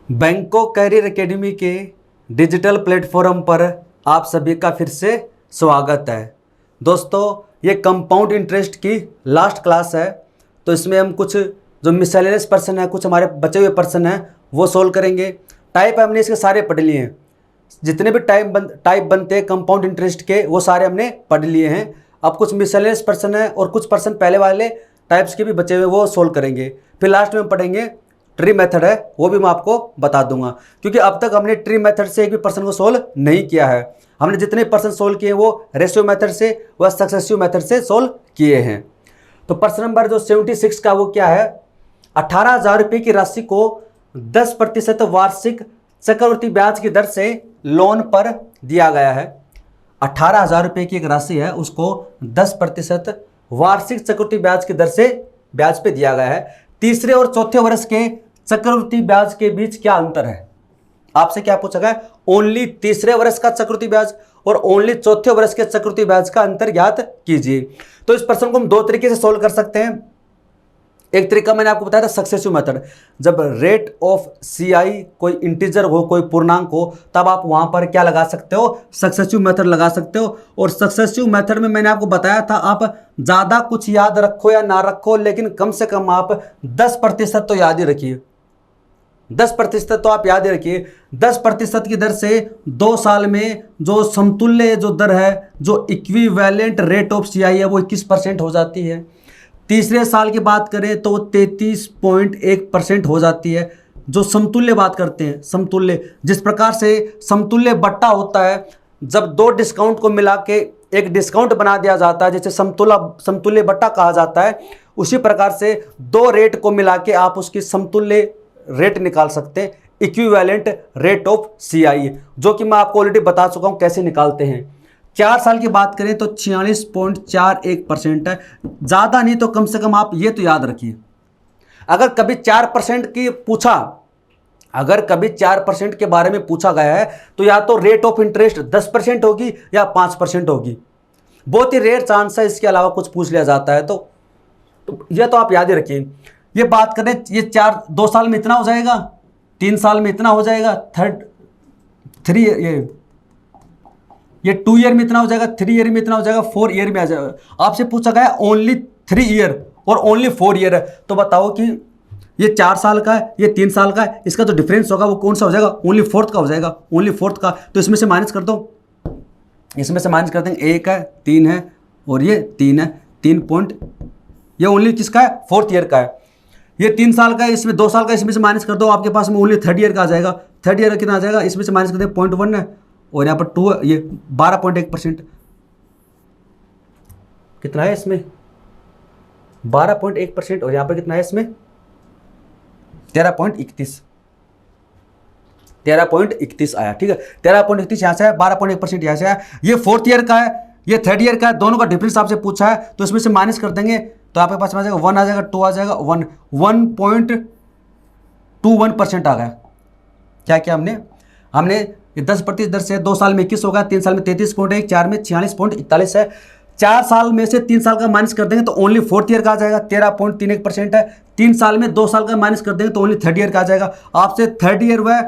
बैंकों career academy के digital platform पर आप सभी का फिर से स्वागत है। दोस्तों, ये कंपाउंड इंटरेस्ट की लास्ट क्लास है, तो इसमें हम कुछ जो मिसलेनियस पर्सन है, कुछ हमारे बचे हुए पर्सन हैं, वो सोल्व करेंगे। टाइप हमने इसके सारे पढ़ लिए हैं, जितने भी टाइप बनते हैं कंपाउंड इंटरेस्ट के वो सारे हमने पढ़ लिए हैं। अब कुछ मिसलेनियस पर्सन है और कुछ पर्सन पहले वाले टाइप्स के भी बचे हुए वो सोल्व करेंगे। फिर लास्ट में हम पढ़ेंगे ट्री मेथड है, वो भी मैं आपको बता दूंगा, क्योंकि अब तक हमने ट्री मेथड से एक भी पर्सन को सोल्व नहीं किया है। हमने जितने पर्सन सोल्व किए वो रेशियो मेथड से व सक्सेसिव मेथड से सोल्व किए हैं। तो पर्सन नंबर जो 76 का वो क्या है, 18,000 रुपये की राशि को 10% वार्षिक चक्रवृद्धि ब्याज की दर से लोन पर दिया गया है। 18,000 रुपये की एक राशि है, उसको 10% वार्षिक चक्रवृद्धि ब्याज की दर से ब्याज पे दिया गया है। तीसरे और चौथे वर्ष के चक्रवृद्धि ब्याज के बीच क्या अंतर है, आपसे क्या पूछा गया, ओनली तीसरे वर्ष का चक्रवृद्धि ब्याज और ओनली चौथे वर्ष के चक्रवृद्धि ब्याज का अंतर ज्ञात कीजिए। तो इस प्रश्न को हम दो तरीके से सोल्व कर सकते हैं। एक तरीका मैंने आपको बताया था सक्सेसिव मेथड, जब रेट ऑफ CI कोई इंटीजर हो, कोई पूर्णांक हो, तब आप वहां पर क्या लगा सकते हो, सक्सेसिव मेथड लगा सकते हो। और सक्सेसिव मेथड में मैंने आपको बताया था, आप ज़्यादा कुछ याद रखो या ना रखो, लेकिन कम से कम आप 10% तो याद ही रखिए। 10% तो आप याद ही रखिए। 10% की दर से 2 साल में जो समतुल्य जो दर है, जो इक्विवेलेंट रेट ऑफ CI है, वो 21% हो जाती है। तीसरे साल की बात करें तो 33.1% हो जाती है। जो समतुल्य बात करते हैं, समतुल्य, जिस प्रकार से समतुल्य बट्टा होता है, जब दो डिस्काउंट को मिला के एक डिस्काउंट बना दिया जाता है, जैसे समतुल्य बट्टा कहा जाता है, उसी प्रकार से दो रेट को मिला के आप उसकी समतुल्य रेट निकाल सकते हैं, इक्विवेलेंट रेट ऑफ CI, जो कि मैं आपको ऑलरेडी बता चुका हूँ कैसे निकालते हैं। 4 साल की बात करें तो 46.41% है। ज़्यादा नहीं तो कम से कम आप ये तो याद रखिए, अगर कभी 4% की पूछा, अगर कभी 4% के बारे में पूछा गया है, तो या तो रेट ऑफ इंटरेस्ट 10% होगी या 5% होगी। बहुत ही रेयर चांस है, इसके अलावा कुछ पूछ लिया जाता है तो यह तो आप याद ही रखिए। ये बात करें, ये 2 साल में इतना हो जाएगा, 3 साल में इतना हो जाएगा, ये 2 ईयर में इतना हो जाएगा, 3 ईयर में इतना हो जाएगा, 4 ईयर में आ जाएगा। आपसे पूछा गया ओनली 3 ईयर और ओनली 4 ईयर है, तो बताओ कि ये 4 साल का है, ये 3 साल का है, इसका जो डिफरेंस होगा वो कौन सा हो जाएगा, ओनली 4th का हो जाएगा, ओनली 4th का। तो इसमें से माइनस कर दो, इसमें से माइनस कर देंगे, 1 है, 3 है और ये 3 है, 3 पॉइंट, ये ओनली किसका है, 4th ईयर का है। ये 3 साल का है, इसमें 2 साल का, इसमें से माइनस कर दो, आपके पास में ओनली 3rd ईयर का आ जाएगा। 3rd ईयर कितना आ जाएगा, इसमें से माइनस कर देंगे 0.1 है और यहाँ पर 2, ये 12.1% कितना है इसमें, 12.1% और यहाँ पर कितना है इसमें 13.31 आया। ठीक है, 13.31 यहाँ से आया, 12.1% यहाँ से आया। ये 4th ईयर का है, ये 3rd ईयर का है, दोनों का डिफरेंस आपसे पूछा है, तो इसमें से माइनस कर देंगे तो आपके पास में आ जाएगा 1 आ जाएगा, 2 आ जाएगा, 1.21% आ गया। क्या क्या हमने 10% दर से 2 साल में 21 होगा, 3 साल में 33.1, 4 में 46.41 है। 4 साल में से 3 साल का माइनस कर देंगे तो ओनली 4th ईयर का आ जाएगा, 13.31% है। 3 साल में 2 साल का माइनस कर देंगे तो ओनली 3rd ईयर का आ जाएगा। आपसे 3rd ईयर व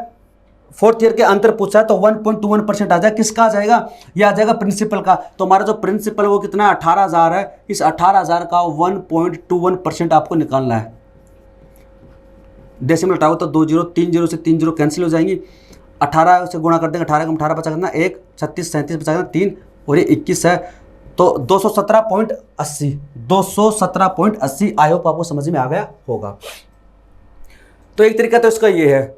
4th ईयर के अंतर पूछा है तो 1.21% आ जाएगा। किसका आ जाएगा, ये आ जाएगा प्रिंसिपल का। तो हमारा जो प्रिंसिपल वो कितना है, 18,000 है। इस 18,000 का 1.21% आपको निकालना है। डेसिमल हटाओ तो 2 0, 3 0 से 3 0 कैंसिल हो जाएंगी। 18 से गुणा कर देंगे, 18 का 18 बचा करना 1, 36 37 बचा करना 3 और ये 21 है, तो 217.80 आई होप आपको समझ में आ गया होगा। तो एक तरीका तो इसका ये है।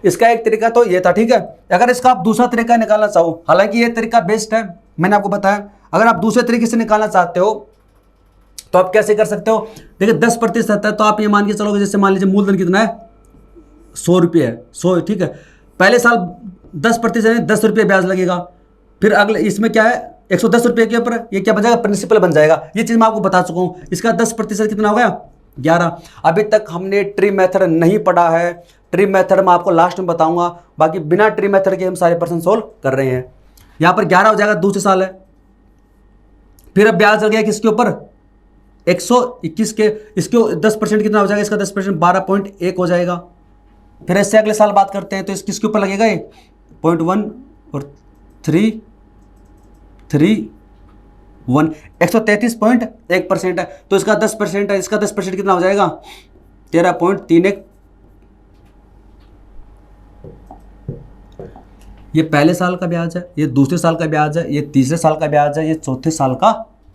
इसका एक तरीका तो ये था, ठीक है। अगर इसका आप दूसरा तरीका निकालना चाहो, हालांकि ये तरीका बेस्ट है, मैंने आपको बताया, अगर आप दूसरे तरीके से निकालना चाहते हो तो आप कैसे कर सकते हो। देखिए 10% है तो आप ये मान के चलोगे, जैसे मान लीजिए मूलधन कितना है, 100 रुपये है, 100, ठीक है। पहले साल 10% 10 रुपये ब्याज लगेगा, फिर अगले इसमें क्या है 110 रुपये के ऊपर ये क्या बन जाएगा, प्रिंसिपल बन जाएगा। ये चीज़ मैं आपको बता चुका हूँ। इसका 10% कितना हो गया, 11। अभी तक हमने ट्री मेथड नहीं पढ़ा है, ट्री मेथड मैं आपको लास्ट में बताऊंगा, बाकी बिना ट्री मेथड के हम सारे प्रश्न सोल्व कर रहे हैं। यहाँ पर 11 हो जाएगा, दूसरे साल है। फिर अब ब्याज लग गया किसके ऊपर, 121 के, इसके 10% कितना हो जाएगा, इसका 10% 12.1 हो जाएगा। फिर इससे अगले साल बात करते हैं, तो इस किसके ऊपर लगेगा, ये 0.1 और 3 1 133.1% है, तो इसका 10% है, इसका 10% कितना हो जाएगा, 13.31। ये पहले साल का ब्याज है, ये दूसरे साल का ब्याज है, ये तीसरे साल का ब्याज है, ये चौथे साल का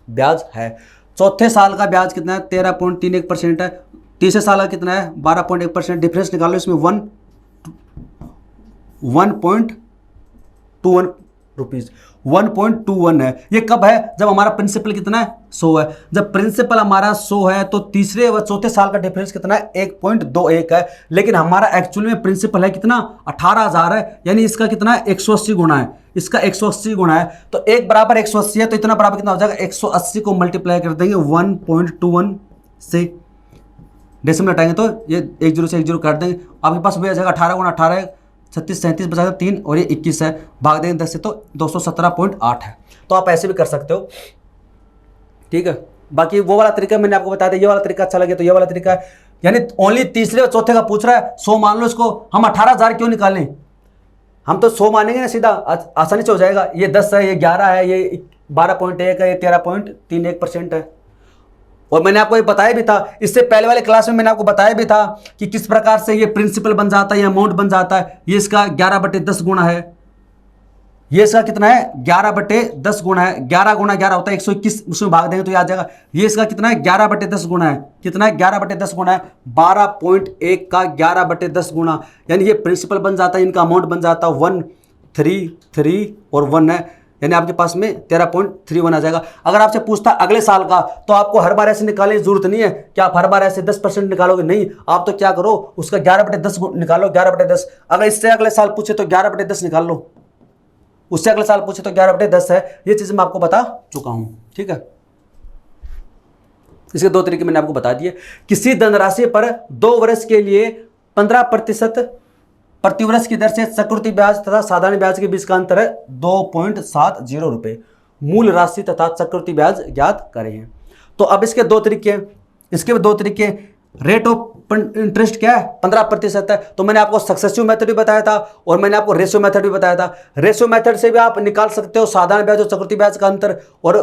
ब्याज है। चौथे साल का ब्याज कितना है, 13.31% है। तीसरे साल का कितना है, 12.1%। डिफरेंस निकालो, इसमें 1.21 रुपीज़, 1.21 है। ये कब है, जब हमारा प्रिंसिपल कितना है, 100 है। जब प्रिंसिपल हमारा 100 है तो तीसरे व चौथे साल का डिफरेंस कितना है, 1.21 है। लेकिन हमारा एक्चुअल में प्रिंसिपल है कितना, 18,000 है, यानी इसका कितना है, 180 गुना है, इसका 180 गुना है। तो 1 बराबर 180 है, तो इतना बराबर कितना हो जाएगा, 180 को मल्टीप्लाई कर देंगे 1.21 से, डेसिमल हटाएंगे तो ये 1 0 से 1 0 काट देंगे, आपके पास भी आ जाएगा 18 गुना 18 36 37 बचा 3 और ये 21 है, भाग देंगे 10 से तो 217.8 है। तो आप ऐसे भी कर सकते हो, ठीक है। बाकी वो वाला तरीका मैंने आपको बताया था, ये वाला तरीका अच्छा लगे तो ये वाला तरीका है, यानी ओनली तीसरे और चौथे का पूछ रहा है, 100 मान लो इसको, हम 18,000 क्यों निकालें, हम तो 100 मानेंगे ना सीधा, आसानी से हो जाएगा। ये 10 है, ये 11 है, ये 12.1 है, ये 13.31% है। और मैंने आपको ये बताया भी था, इससे पहले वाले क्लास में मैंने आपको बताया भी था कि किस प्रकार से ये प्रिंसिपल बन जाता है, ये अमाउंट बन जाता है। ये इसका 11/10 गुना है, ये इसका कितना है, 11/10 गुना है। 11 गुना 11 होता है 121, उसमें भाग देंगे तो याद जाएगा। ये इसका कितना है, 11/10 गुना है, कितना है, 11/10 गुना है, 12.1 का 11/10 गुना, यानी ये प्रिंसिपल बन जाता है, इनका अमाउंट बन जाता है 133 और 1 है, यानी आपके पास में 13.31 आ जाएगा। अगर आपसे पूछता अगले साल का, तो आपको हर बार ऐसे निकालने की जरूरत नहीं है कि आप हर बार ऐसे 10% निकालोगे, नहीं, आप तो क्या करो, उसका 11/10 निकालो, 11/10। अगर इससे अगले साल पूछे तो 11/10 निकाल लो, उससे अगले साल पूछे तो 11/10 है। ये चीज मैं आपको बता चुका हूं, ठीक है। इसके 2 तरीके मैंने आपको बता दिए। किसी धनराशि पर 2 वर्ष के लिए 15% प्रतिवर्ष की दर से चक्रवृद्धि ब्याज तथा साधारण ब्याज के बीच का अंतर है 2.70 रुपए। मूल राशि तथा चक्रवृद्धि ब्याज ज्ञात करें। तो अब इसके 2 तरीके हैं, इसके 2 तरीके। रेट ऑफ इंटरेस्ट क्या है, 15% है। तो मैंने आपको सक्सेसिव मेथड भी बताया था और मैंने आपको रेशियो मेथड भी बताया था। रेशियो मेथड से भी आप निकाल सकते हो साधारण ब्याज और चक्रवृद्धि ब्याज का अंतर, और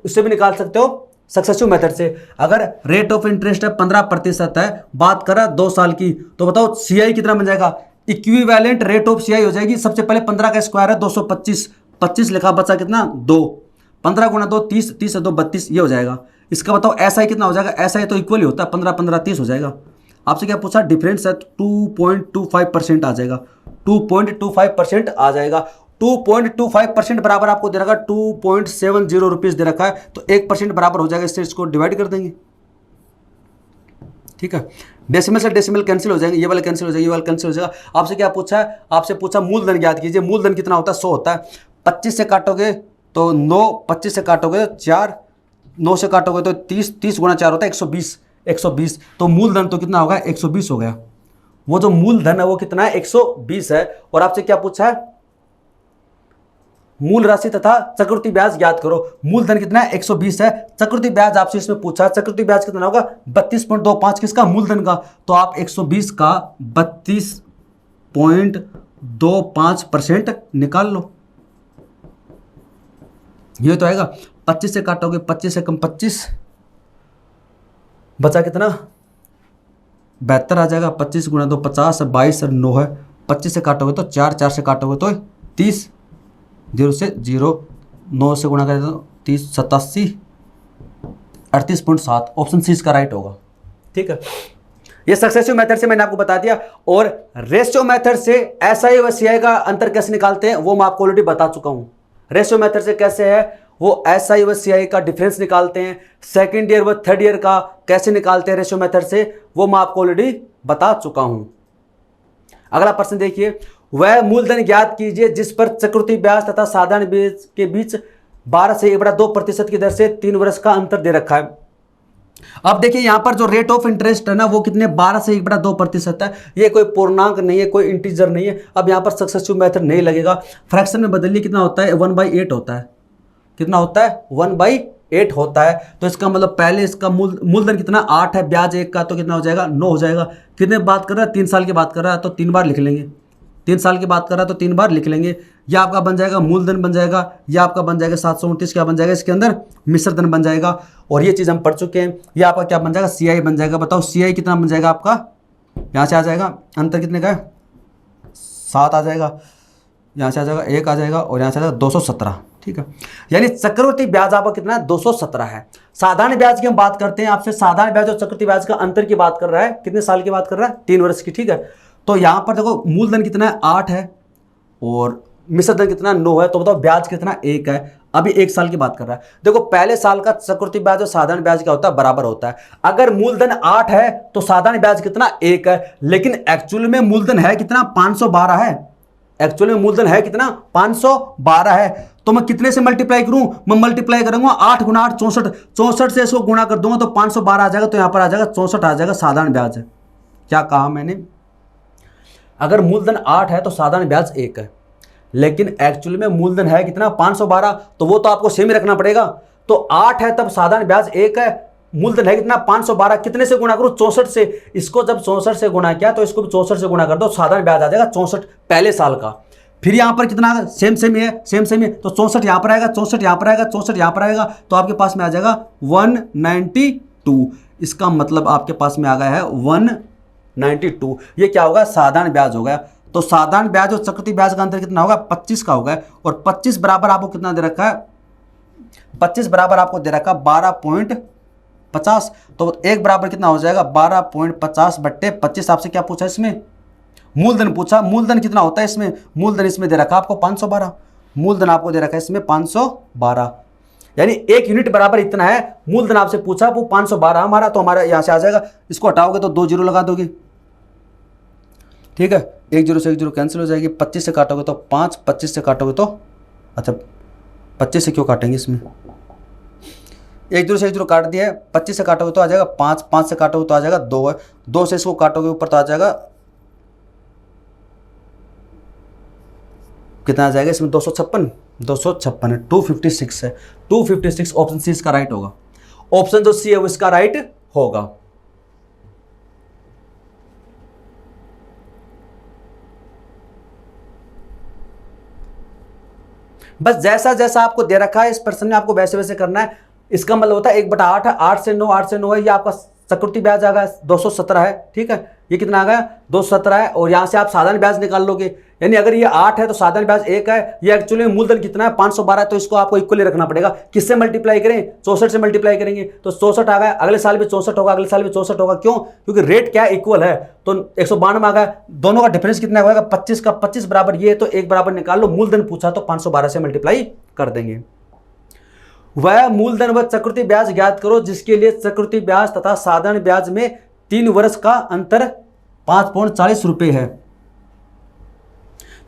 उससे भी निकाल सकते हो सक्सेसिव मेथड से। अगर रेट ऑफ इंटरेस्ट है 15% है, बात करा 2 साल की, तो बताओ सीआई कितना बन जाएगा, इक्विवेलेंट रेट ऑफ सीआई हो जाएगी। सबसे पहले 15 का स्क्वायर है 225, 25 लिखा, बचा कितना 2, 15 गुना 2 30, 30 से 2 32, ये हो जाएगा। इसका बताओ एसआई कितना हो जाएगा, एसआई तो इक्वल ही होता है, 15 15 30 हो जाएगा। आपसे क्या पूछा, डिफरेंस है 2.25% आ जाएगा, 2.25% आ जाएगा। 2.25% बराबर आपको दे रखा 2.70 रुपीज़ दे रखा है, तो 1% बराबर हो जाएगा, इससे इसको डिवाइड कर देंगे, ठीक है। डेसिमल से डेसिमल कैंसिल हो जाएंगे, ये वाला कैंसिल हो जाएगा, ये वाला कैंसिल हो जाएगा। आपसे क्या पूछा है, आपसे पूछा मूलधन ज्ञात कीजिए। मूलधन कितना होता है, 100 होता है। 25 से काटोगे तो 9, 25 से काटोगे तो 4, 9 से काटोगे तो 30, 30 गुना 4 होता है 120, 120। तो मूलधन तो कितना होगा, 120 हो गया। वो जो मूलधन है वो कितना है, 120 है। और आपसे क्या पूछा है, मूल राशि तथा चक्रवृद्धि ब्याज ज्ञात करो। मूलधन कितना है, 120 है। चक्रवृद्धि ब्याज आपसे इसमें पूछा, चक्रवृद्धि ब्याज कितना होगा, 32.25 किसका, मूलधन का। तो आप 120 का 32.25% निकाल लो, ये तो आएगा। 25 से काटोगे, 25 से कम 25, बचा कितना 72 आ जाएगा। 25 गुना 2 50, 22 और 9 है। 25 से काटोगे तो 4, 4 से काटोगे तो 30, 0 से 0, 9 से गुणा करें तो 30, 87, 38.7। ऑप्शन सी इसका राइट होगा, ठीक है। ये सक्सेसिव मेथड से मैंने आपको बता दिया। और रेशियो मेथड से एसआई व सीआई का अंतर कैसे निकालते हैं वो मैं आपको ऑलरेडी बता चुका हूं। रेशियो मेथड से कैसे है, वो एसआई व सीआई का डिफरेंस निकालते हैं। सेकंड ईयर व थर्ड ईयर का कैसे निकालते हैं रेशियो मेथड से, वो मैं आपको ऑलरेडी बता चुका हूं। अगला प्रश्न देखिए, वह मूलधन ज्ञात कीजिए जिस पर चक्रवृद्धि ब्याज तथा साधारण ब्याज के बीच 12 से 1/2% की दर से 3 वर्ष का अंतर दे रखा है। अब देखिए यहाँ पर जो रेट ऑफ इंटरेस्ट है ना वो कितने 12 से 1/2% है। ये कोई पूर्णांक नहीं है, कोई इंटीजर नहीं है। अब यहाँ पर सक्सेसिव मेथड नहीं लगेगा। फ्रैक्शन में बदलिए, कितना होता है 1/8 होता है। कितना होता है 1/8 होता है। तो इसका मतलब पहले इसका मूलधन कितना 8 है, ब्याज 1 का, तो कितना हो जाएगा 9 हो जाएगा। कितने बात कर रहा है 3 साल की बात कर रहा है तो 3 बार लिख लेंगे। 3 साल की बात कर रहा है तो 3 बार लिख लेंगे। यह आपका बन जाएगा मूलधन बन जाएगा, यह आपका बन जाएगा 729 क्या बन जाएगा इसके अंदर मिश्र धन बन जाएगा। और ये चीज़ हम पढ़ चुके हैं। यह आपका क्या बन जाएगा CI बन जाएगा। बताओ CI कितना बन जाएगा आपका, यहाँ से आ जाएगा अंतर कितने का है 7 आ जाएगा, यहाँ से आ जाएगा 1 आ जाएगा और यहाँ से आ जाएगा 217। ठीक है, यानी चक्रवृद्धि ब्याज आपका कितना है 217 है। साधारण ब्याज की हम बात करते हैं आपसे। साधारण ब्याज और चक्रवृद्धि ब्याज का अंतर की बात कर रहा है, कितने साल की बात कर रहा है 3 वर्ष की। ठीक है, तो यहाँ पर देखो मूलधन कितना है 8 है और मिश्र धन कितना 9 है। तो बताओ ब्याज कितना 1 है। अभी 1 साल की बात कर रहा है। देखो पहले साल का चक्रवृद्धि ब्याज और साधारण ब्याज क्या होता है बराबर होता है। अगर मूलधन 8 है तो साधारण ब्याज कितना 1 है, लेकिन एक्चुअल में मूलधन है कितना 512 है। एक्चुअल में मूलधन है कितना 512 है। तो मैं कितने से मल्टीप्लाई करूं, मैं मल्टीप्लाई करूंगा 8 × 8 64। 64 से इसको गुणा कर दूंगा तो 512 आ जाएगा। तो यहां पर आ जाएगा 64 आ जाएगा साधारण ब्याज है। क्या कहा मैंने, अगर मूलधन 8 है तो साधारण ब्याज 1 है, लेकिन एक्चुअल में मूलधन है कितना 512, तो वो तो आपको सेम ही रखना पड़ेगा। तो 8 है तब साधारण ब्याज 1 है, मूलधन है कितना 512, कितने से गुणा करूं 64 से। इसको जब 64 से गुणा किया तो इसको भी 64 से गुणा कर दो, साधारण ब्याज आ जाएगा 64 पहले साल का। फिर यहां पर कितना सेम सेम है, सेम सेम है, तो 64 यहां पर आएगा, 64 यहां पर आएगा, 64 यहां पर आएगा, तो आपके पास में आ जाएगा 192। इसका मतलब आपके पास में आ गया है 192। ये क्या होगा साधारण ब्याज हो गया। तो साधारण ब्याज और चक्रवृद्धि ब्याज का अंतर कितना होगा 25 का होगा। और 25 बराबर आपको कितना दे रखा है, 25 बराबर आपको दे रखा 12.50। तो 1 बराबर कितना हो जाएगा 12.50/25। आपसे क्या पूछा इसमें मूलधन पूछा। मूलधन कितना होता है इसमें, मूलधन इसमें दे रखा आपको 512। मूलधन आपको दे रखा है इसमें 512, यानी 1 यूनिट बराबर इतना है। मूलधन आपसे पूछा वो 512 हमारा, तो हमारा यहां से आ जाएगा। इसको हटाओगे तो 2 जीरो लगा दोगे। ठीक है, 1 0 से 1 0 कैंसिल हो जाएगी। 25 से काटोगे तो 5, 25 से काटोगे तो अच्छा 25 से क्यों काटेंगे इसमें, 1 0 से 1 0 काट दिया है। 25 से काटोगे तो आ जाएगा 5, 5 से काटोगे तो आ जाएगा 2 है। 2 से इसको काटोगे ऊपर तो आ जाएगा कितना आ जाएगा इसमें 256 है, 256 है। 256 ऑप्शन सी इसका राइट होगा। ऑप्शन जो सी है वो इसका राइट होगा। बस जैसा जैसा आपको दे रखा है इस प्रश्न में आपको वैसे वैसे करना है। इसका मतलब होता है 1/8 है, 8 से 9, 8 से 9 है। ये आपका चक्रवृद्धि ब्याज आ गया 217 है। ठीक है, ये कितना आ गया 217 है। और यहां से आप साधारण ब्याज निकाल लोगे, यानी अगर ये 8 है तो साधारण ब्याज 1 है। ये एक्चुअली मूलधन कितना है 512 है, तो इसको आपको इक्वली रखना पड़ेगा। किससे मल्टीप्लाई करें 64 से मल्टीप्लाई करेंगे तो 64 आ गया। अगले साल भी 64 होगा, अगले साल भी 64 होगा। क्यों, क्योंकि रेट क्या इक्वल है। तो 192 आ गया। दोनों का डिफरेंस कितना होगा 25 का। 25 बराबर ये है तो 1 बराबर निकाल लो। मूलधन पूछा तो 512 से मल्टीप्लाई कर देंगे। वह मूलधन व चक्रवृद्धि ब्याज ज्ञात करो जिसके लिए चक्रवृद्धि ब्याज तथा साधारण ब्याज में 3 वर्ष का अंतर 5.40 रुपए है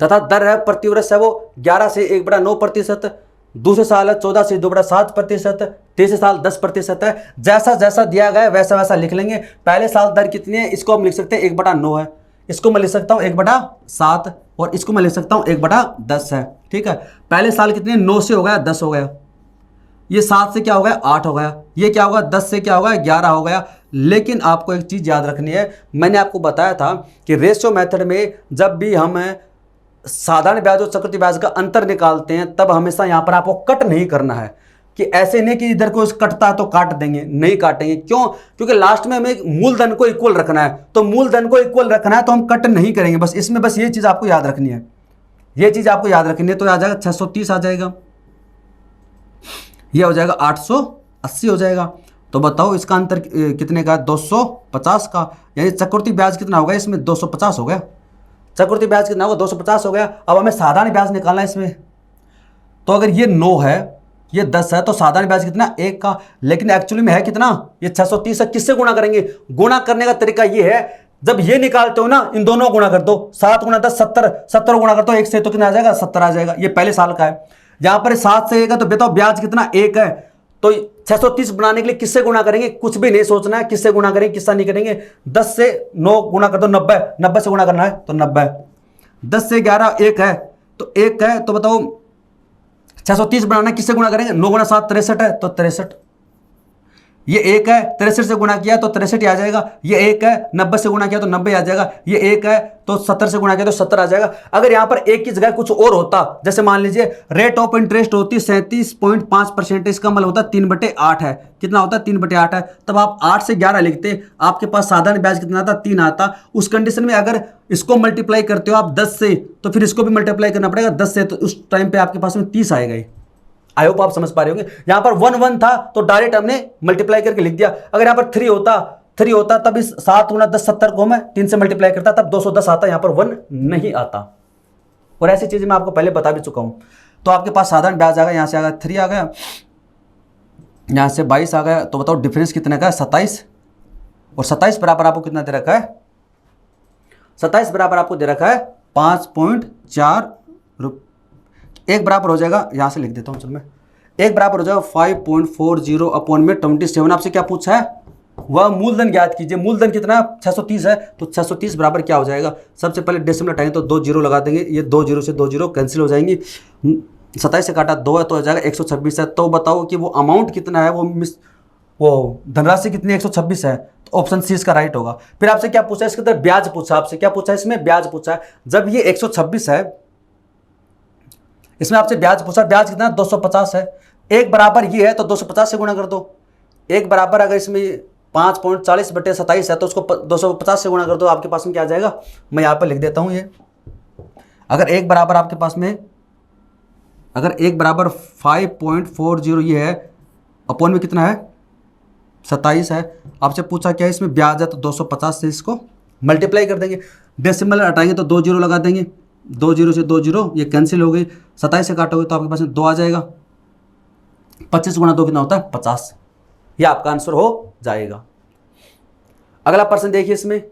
तथा दर है प्रति वर्ष है वो 11 से 1/9%। दूसरे साल है 14 से 2/7%। तीसरे साल 10% है। जैसा जैसा दिया गया वैसा वैसा लिख लेंगे। पहले साल दर कितनी है इसको हम लिख सकते हैं 1/9 है। इसको मैं लिख सकता हूं 1/7 और इसको मैं लिख सकता हूं 1/10 है। ठीक है, पहले साल कितने 9 से हो गया 10 हो गया। ये 7 से क्या हो गया 8 हो गया। ये क्या होगा 10 से क्या होगा 11 हो गया। लेकिन आपको एक चीज़ याद रखनी है, मैंने आपको बताया था कि रेशियो मेथड में जब भी हम साधारण ब्याज और चक्रवृद्धि ब्याज का अंतर निकालते हैं तब हमेशा यहाँ पर आपको कट नहीं करना है। कि ऐसे नहीं कि इधर को कटता है तो काट देंगे, नहीं काटेंगे। क्यों, क्योंकि लास्ट में हमें मूलधन को इक्वल रखना है। तो मूलधन को इक्वल रखना है तो हम कट नहीं करेंगे। बस इसमें बस ये चीज़ आपको याद रखनी है, ये चीज़ आपको याद रखनी है। तो आ जाएगा 630 आ जाएगा, ये हो जाएगा 880 हो जाएगा। तो बताओ इसका अंतर कितने का 250 का। यानी चक्रवृद्धि ब्याज कितना होगा इसमें 250 हो गया। चक्रवृद्धि ब्याज कितना होगा 250 हो गया। अब हमें साधारण ब्याज निकालना है इसमें। तो अगर ये 9 है ये 10 है तो साधारण ब्याज कितना 1 का। लेकिन एक्चुअली में है कितना ये 630 है। किससे गुणा करेंगे, गुणा करने का तरीका ये है जब ये निकालते हो ना इन दोनों गुणा कर दो। 7 × 10 70, 70 गुणा कर दो 1 से तो कितना आ जाएगा 70 आ जाएगा। ये पहले साल का है। यहां पर 7 से 1 है तो बताओ ब्याज कितना 1 है। तो 630 बनाने के लिए किससे गुणा करेंगे, कुछ भी नहीं सोचना है, किससे गुणा करेंगे किससे नहीं करेंगे। 10 से 9 गुणा कर दो 90, 90 से गुणा करना है तो 90। 10 से 11 1 है तो 1 है, तो बताओ 630 बनाना किससे गुणा करेंगे, 9 गुणा 7 63 है तो 63। ये 1 है 63 से गुणा किया तो 63 आ जाएगा। ये 1 है 90 से गुणा किया तो 90 आ जाएगा। ये 1 है तो 70 से गुणा किया तो 70 आ जाएगा। अगर यहां पर 1 की जगह कुछ और होता, जैसे मान लीजिए रेट ऑफ इंटरेस्ट होती 37.5%, इसका मतलब होता 3/8 है। कितना होता है 3/8 है। तब आप 8 से 11 लिखते, आपके पास साधारण ब्याज कितना आता 3 आता। उस कंडीशन में अगर इसको मल्टीप्लाई करते हो आप 10 से, तो फिर इसको भी मल्टीप्लाई करना पड़ेगा 10 से, तो उस टाइम पे आपके पास में 30 आएगा। आई होप आप समझ पा रहे होंगे। यहां पर 1 1 था तो डायरेक्ट हमने मल्टीप्लाई करके लिख दिया। अगर यहां पर 3 होता तब इस 7 गुणा 10 70 को मैं 3 से मल्टीप्लाई करता तब 210 आता, यहां पर 1 नहीं आता। और ऐसी चीजें मैं आपको पहले बता भी चुका हूं। तो आपके पास साधारण ब्याज आ गया, यहां से आ गया 3 आ गया, यहां से 22 आ गया। तो बताओ डिफरेंस कितने का है 27। और 27 बराबर आपको कितना दे रखा है, 27 बराबर आपको दे रखा है 5.4 रुपये। एक बराबर हो जाएगा, यहां से लिख देता हूं चल मैं, एक बराबर हो जाएगा 5.40 अपॉन में 27। आपसे क्या पूछा है, वह मूलधन ज्ञात कीजिए। मूलधन कितना 630 है, तो 630 बराबर क्या हो जाएगा, सबसे पहले डेसिमल हटाएंगे तो 2 जीरो लगा देंगे। ये 2 जीरो से 2 जीरो कैंसिल हो जाएंगी। 27 से काटा 2 है तो हो जाएगा 126 है। तो बताओ कि वो अमाउंट कितना है, वो धनराशि कितनी 126 है। तो ऑप्शन सी इसका राइट होगा। फिर आपसे क्या पूछा, इसके अंदर ब्याज पूछा, आपसे क्या पूछा, इसमें ब्याज पूछा। जब ये 126 है, इसमें आपसे ब्याज पूछा, ब्याज कितना 250 है। एक बराबर ये है तो 250 से गुणा कर दो। एक बराबर अगर इसमें 5.40/27 है तो उसको 250 से गुणा कर दो, आपके पास में क्या आ जाएगा, मैं यहाँ पर लिख देता हूँ ये। अगर एक बराबर आपके पास में, अगर एक बराबर 5.40 ये है, अपॉन में कितना है 27 है। आपसे पूछा क्या है, इसमें ब्याज है तो 250 से इसको मल्टीप्लाई कर देंगे। डेसिमल हटाएंगे तो 2 जीरो लगा देंगे। 2 जीरो से 2 जीरो ये कैंसिल हो गई। 27 से काटोगे तो आपके पास में 2 आ जाएगा। 25 गुणा 2 कितना होता है 50। यह आपका आंसर हो जाएगा। अगला प्रश्न देखिए, इसमें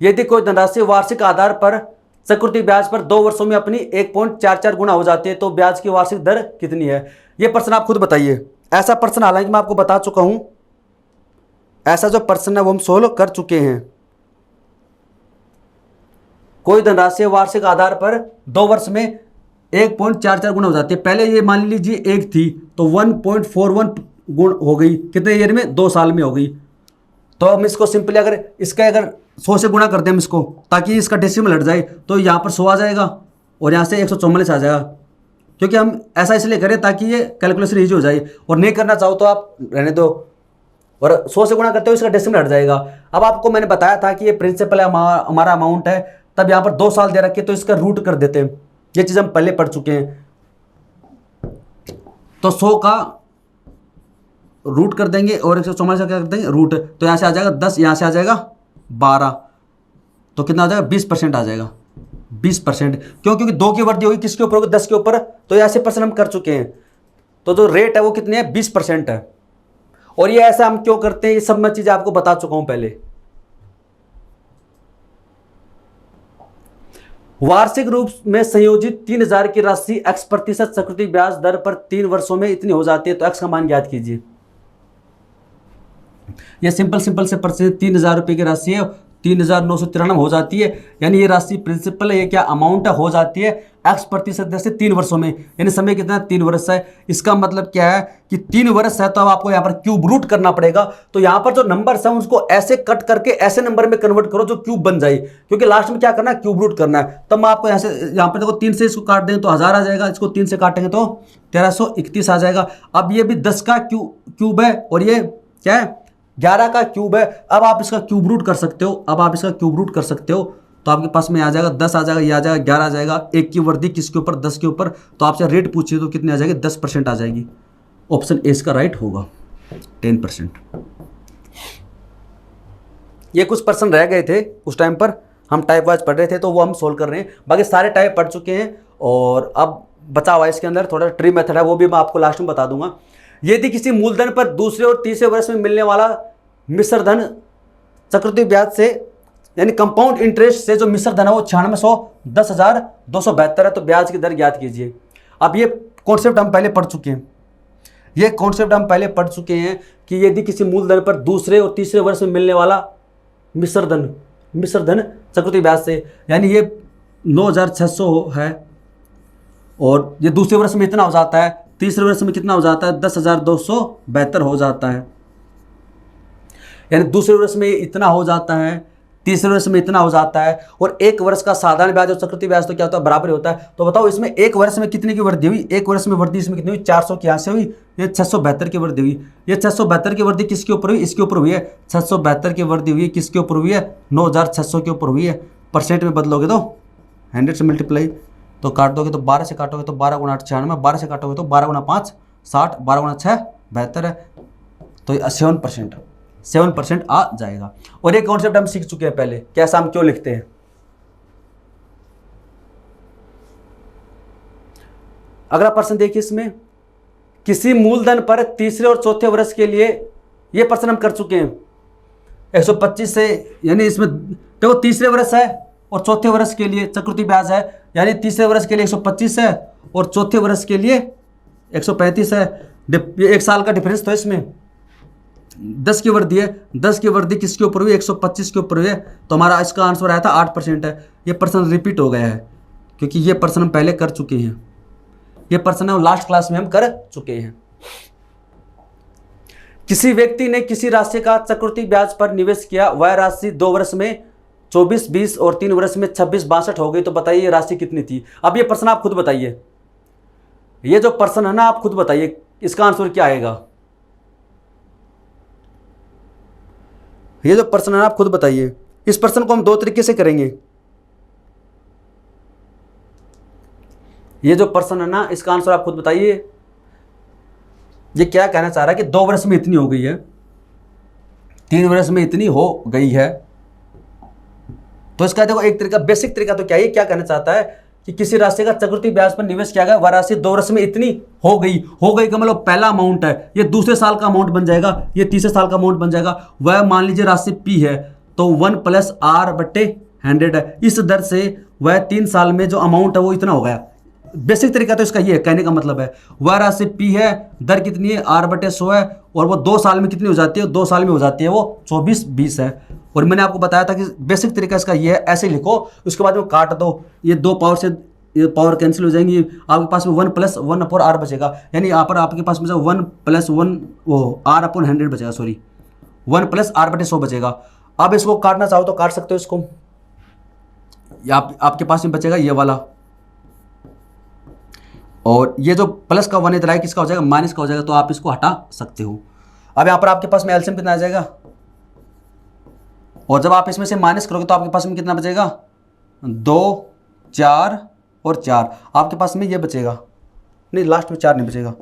यदि कोई धनराशि वार्षिक आधार पर चक्रवृद्धि ब्याज पर 2 वर्षों में अपनी 1.44 गुना हो जाती है तो ब्याज की वार्षिक दर कितनी है। यह प्रश्न आप खुद बताइए। ऐसा प्रश्न हालांकि मैं आपको बता चुका हूं, ऐसा जो प्रश्न है वो हम सोल्व कर चुके हैं। कोई धनराशि वार्षिक आधार पर 2 वर्ष में 1.44 गुना हो जाती है। पहले ये मान लीजिए 1 थी तो 1.41 गुण हो गई, कितने ईयर में 2 साल में हो गई। तो हम इसको सिंपली अगर 100 से गुणा कर दें हम इसको, ताकि इसका डेसिमल हट जाए, तो यहाँ पर 100 आ जाएगा और यहाँ से 144 आ जाएगा। क्योंकि हम ऐसा इसलिए करें ताकि ये कैलकुलेशन ईजी हो जाए। और नहीं करना चाहो तो आप रहने दो, और 100 से गुणा करते हो इसका डेसिमल हट जाएगा। अब आपको मैंने बताया था कि ये प्रिंसिपल है, हमारा अमाउंट है, तब यहाँ पर 2 साल दे रखे तो इसका रूट कर देते हैं। ये चीज़ हम पहले पढ़ चुके हैं। तो 100 का रूट कर देंगे और 144 का क्या कर देंगे रूट। तो यहाँ से आ जाएगा 10, यहाँ से आ जाएगा 12, तो कितना आ जाएगा 20% आ जाएगा। 20% क्यों, क्योंकि 2 की वृद्धि होगी किसके ऊपर होगी 10 के ऊपर। तो ऐसे परसेंट हम कर चुके हैं। तो जो रेट है वो कितनी है 20% है। और ये ऐसा हम क्यों करते हैं, ये सब मैं चीज़ें आपको बता चुका हूं पहले। वार्षिक रूप में संयोजित 3000 की राशि x% चक्रवृद्धि ब्याज दर पर 3 वर्षों में इतनी हो जाती है तो x का मान ज्ञात कीजिए। यह सिंपल से प्रश्न 3000 रुपये की राशि है, 3993 हो जाती है। यानी ये राशि प्रिंसिपल है, ये क्या अमाउंट है, हो जाती है x% दर से 3 वर्षों में। यानी समय कितना 3 वर्ष है। इसका मतलब क्या है कि 3 वर्ष है तो अब आपको यहाँ पर क्यूब रूट करना पड़ेगा। तो यहाँ पर जो नंबर्स हैं उसको ऐसे कट करके ऐसे नंबर में कन्वर्ट करो जो क्यूब बन जाए, क्योंकि लास्ट में क्या करना है क्यूब रूट करना है। तब मैं आपको यहाँ पर देखो 3 से इसको काट दें तो 1000 आ जाएगा, इसको 3 से काटेंगे तो 1331 आ जाएगा। अब ये भी 10 का क्यूब है और ये क्या है 11 का क्यूब है। अब आप इसका क्यूब रूट कर सकते हो, तो आपके पास में आ जाएगा 10 आ जाएगा, ये आ जाएगा 11 आ जाएगा। 1 की वृद्धि किसके ऊपर 10 के ऊपर। तो आपसे रेट पूछिए तो कितनी आ जाएगी 10% आ जाएगी। ऑप्शन ए इसका राइट होगा 10%। ये कुछ पर्सन रह गए थे उस टाइम पर, हम टाइप वाइज पढ़ रहे थे तो वो हम सोल्व कर रहे हैं। बाकी सारे टाइप पढ़ चुके हैं और अब बचा हुआ इसके अंदर थोड़ा ट्री मेथड है, वो भी मैं आपको लास्ट में बता दूंगा। यदि किसी मूलधन पर दूसरे और तीसरे वर्ष में मिलने वाला मिश्र धन चक्रवृद्धि ब्याज से यानी कंपाउंड इंटरेस्ट से जो मिश्र धन है वो 9610,272 है तो ब्याज की दर ज्ञात कीजिए। अब ये कॉन्सेप्ट हम पहले पढ़ चुके हैं। ये कॉन्सेप्ट हम पहले पढ़ चुके हैं कि यदि किसी मूलधन पर दूसरे और तीसरे वर्ष में मिलने वाला मिश्र धन चक्रवृद्धि ब्याज से, यानी ये 9,600 है और ये दूसरे वर्ष में इतना हो जाता है, तीसरे वर्ष में कितना हो जाता है 10,272 हो जाता है, यानी दूसरे वर्ष में इतना हो जाता है, तीसरे वर्ष में इतना हो जाता है। और एक वर्ष का साधारण ब्याज और चक्रवृद्धि ब्याज तो क्या होता है, बराबर होता है। तो बताओ इसमें एक वर्ष में कितने की वृद्धि हुई, एक वर्ष में वृद्धि इसमें कितनी हुई 400 की, यहाँ से हुई, ये 672 की वृद्धि हुई। ये 672 की वृद्धि किसके ऊपर हुई, इसके ऊपर हुई है। 672 की वृद्धि हुई किसके ऊपर हुई है, 9,600 के ऊपर हुई है। परसेंट में बदलोगे तो 100 से मल्टीप्लाई, तो काट दोगे तो 12 से काटोगे तो 12 गुना 8 96, 12 से काटोगे तो 12 गुना 5 60, 12 गुना 6 72 है, तो 7% आ जाएगा। और एक कॉन्सेप्ट हम सीख चुके हैं पहले, कैसा हम क्यों लिखते हैं। अगला प्रश्न देखिए, इसमें किसी मूलधन पर तीसरे और चौथे वर्ष के लिए, ये प्रश्न हम कर चुके हैं 125 से, यानी इसमें देखो तीसरे वर्ष है और चौथे वर्ष के लिए चक्रवृद्धि ब्याज है, यानी तीसरे वर्ष के लिए 125 है और चौथे वर्ष के लिए 135 है। एक साल का डिफरेंस तो इसमें 10 की वृद्धि है, 10 की वृद्धि किसके ऊपर हुई, 125 के ऊपर हुई है। तो हमारा इसका आंसर आया था 8% है। ये प्रश्न रिपीट हो गया है क्योंकि ये प्रश्न हम पहले कर चुके हैं, ये प्रश्न हम लास्ट क्लास में हम कर चुके हैं। किसी व्यक्ति ने किसी राशि का चक्रवृद्धि ब्याज पर निवेश किया, वह राशि 2 वर्ष में 24, 20 और 3 वर्ष में 26, 62 हो गई। तो बताइए ये राशि कितनी थी। अब ये प्रश्न आप खुद बताइए, ये जो प्रश्न है ना आप खुद बताइए इसका आंसर क्या आएगा। ये जो प्रश्न है आप खुद बताइए। इस प्रश्न को हम 2 तरीके से करेंगे। ये जो प्रश्न है ना इसका आंसर आप खुद बताइए। ये क्या कहना चाह रहा है कि 2 वर्ष में इतनी हो गई है, 3 वर्ष में इतनी हो गई है। तो इसका देखो एक तरीका, बेसिक तरीका तो क्या है, क्या कहना चाहता है कि किसी राशि का चक्रवृद्धि ब्याज पर निवेश किया गया, वह राशि 2 वर्ष में इतनी हो गई का मतलब पहला अमाउंट है, ये दूसरे साल का अमाउंट बन जाएगा, ये तीसरे साल का अमाउंट बन जाएगा। वह मान लीजिए राशि P है तो 1 + R/100 है। इस दर से वह 3 साल में जो अमाउंट है वो इतना हो गया। बेसिक तरीका तो इसका ये है, कहने का मतलब है वह राशि P है, दर कितनी है R/100 है और वो 2 साल में कितनी हो जाती है, 2 साल में हो जाती है वो 24, 20 है। और मैंने आपको बताया था कि बेसिक तरीका इसका ये है, ऐसे लिखो, उसके बाद में काट दो, ये 2 पावर से ये पावर कैंसिल हो जाएंगी, आपके पास में 1 + 1/R बचेगा, यानी यहाँ पर आपके पास में 1 + 1 वो R/100 बचेगा, सॉरी 1 + R/100 बचेगा। अब इसको काटना चाहो तो काट सकते हो इसको, आपके पास में बचेगा ये वाला, और ये जो प्लस का 1 इधर है किसका हो जाएगा, माइनस का हो जाएगा, तो आप इसको हटा सकते हो। अब यहाँ पर आपके पास में एलसीएम कितना आ जाएगा, और जब आप इसमें से माइनस करोगे तो आपके पास में कितना बचेगा, 2, 4 और 4, आपके पास में ये बचेगा, नहीं लास्ट में 4 नहीं बचेगा,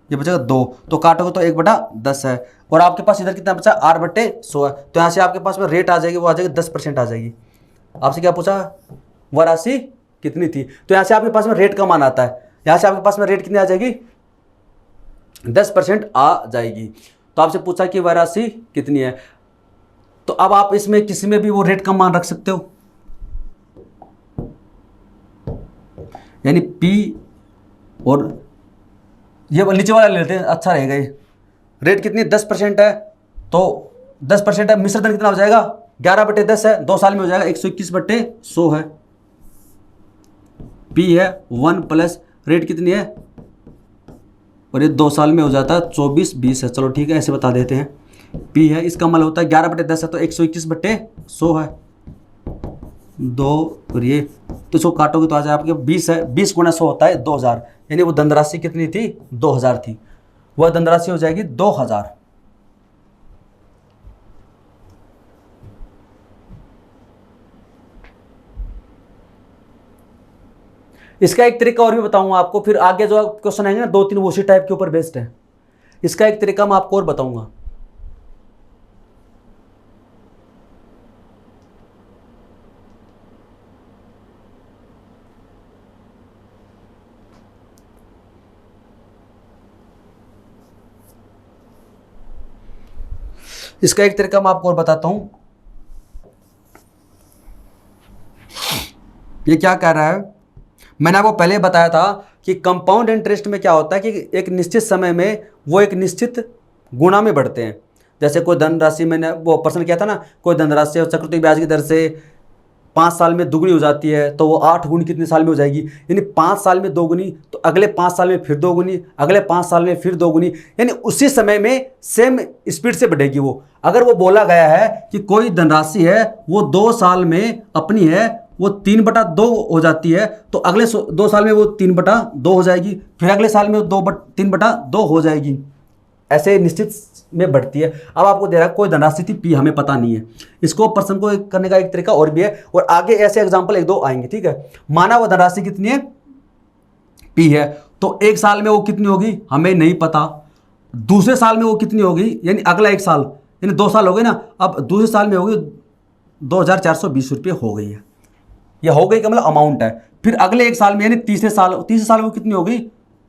ये बचेगा 2, तो काटोगे तो 1/10 है, और आपके पास इधर कितना बचा, R/100 है। तो यहाँ से आपके पास में रेट आ जाएगी, वो आ जाएगी 10% आ जाएगी। आपसे क्या पूछा, वह राशि कितनी थी, तो यहाँ से आपके पास में रेट का मान आता है, यहाँ से आपके पास में रेट कितनी आ जाएगी, 10% आ जाएगी। तो आपसे पूछा कि वह राशि कितनी है, तो अब आप इसमें किसी में भी वो रेट का मान रख सकते हो, यानी P और ये नीचे वाला ले लेते हैं, अच्छा रहेगा ये। रेट कितनी 10% है, तो 10% है, मिश्र धन कितना हो जाएगा, 11/10 है, 2 साल में हो जाएगा 121/100 है। P है 1 + रेट कितनी है, और ये 2 साल में हो जाता है 24, 20 है। चलो ठीक है, ऐसे बता देते हैं। P है, इसका मतलब होता है 11/10 है तो 121/100 है, 2 और ये, तो इसको काटोगे तो आ जाए आपके 20 है, 20 × 100 होता है 2000, यानी वो धनराशि कितनी थी, 2000 थी, वह धनराशि हो जाएगी 2000। इसका एक तरीका और भी बताऊंगा आपको, फिर आगे जो क्वेश्चन आएंगे ना 2-3 वो उसी टाइप के ऊपर बेस्ड है। इसका एक तरीका मैं आपको और बताऊंगा। इसका एक तरीका मैं आपको और बताता हूं। ये क्या कह रहा है, मैंने आपको पहले बताया था कि कंपाउंड इंटरेस्ट में क्या होता है कि एक निश्चित समय में वो एक निश्चित गुणा में बढ़ते हैं। जैसे कोई धनराशि, मैंने वो प्रश्न किया था ना, कोई धनराशि और चक्रवृद्धि ब्याज की दर से 5 साल में दुगनी हो जाती है, तो वो 8 गुनी कितने साल में हो जाएगी, यानी 5 साल में 2 गुनी, तो अगले 5 साल में फिर 2 गुनी, अगले 5 साल में फिर 2 गुनी, यानी उसी समय में सेम स्पीड से बढ़ेगी वो। अगर वो बोला गया है कि कोई धनराशि है वो 2 साल में अपनी है वो 3/2 हो जाती है, तो अगले 2 साल में वो 3/2 हो जाएगी, फिर अगले साल में 3/2 हो जाएगी, ऐसे निश्चित में बढ़ती है। अब आपको दे रहा है कोई धनराशि थी P, हमें पता नहीं है, इसको प्रश्न को करने का एक तरीका और भी है, और आगे ऐसे एग्जांपल 1-2 आएंगे, ठीक है। माना वो धनराशि कितनी है, P है, तो 1 साल में वो कितनी होगी हमें नहीं पता, दूसरे साल में वो कितनी होगी, यानी अगला 1 साल, यानी 2 साल हो गए ना, अब दूसरे साल में होगी 2420 रुपये हो गई है, यह हो गई का मतलब अमाउंट है। फिर अगले 1 साल में यानी तीसरे साल में वो कितनी होगी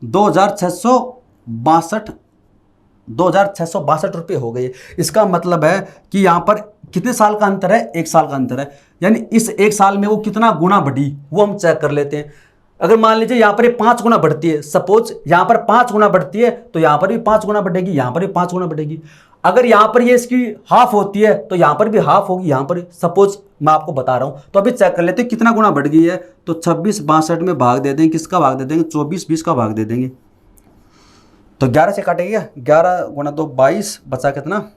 2662 रुपये हो गई। इसका मतलब है कि यहाँ पर कितने साल का अंतर है, 1 साल का अंतर है, यानी इस 1 साल में वो कितना गुना बढ़ी वो हम चेक कर लेते हैं। अगर मान लीजिए यहाँ पर ये 5 गुना बढ़ती है, सपोज यहाँ पर 5 गुना बढ़ती है, तो यहाँ पर भी 5 गुना बढ़ेगी, यहाँ पर भी 5 गुना बढ़ेगी। अगर यहाँ पर ये इसकी हाफ होती है तो यहाँ पर भी हाफ होगी, यहाँ पर सपोज मैं आपको बता रहा हूँ। तो अभी चेक कर लेते हैं कितना गुना बढ़ गई है, तो 2662 में भाग दे देंगे, किसका भाग दे देंगे, 2420 का भाग दे देंगे, तो 11 से काटेंगे, 11 गुना 2 22, बचा कितना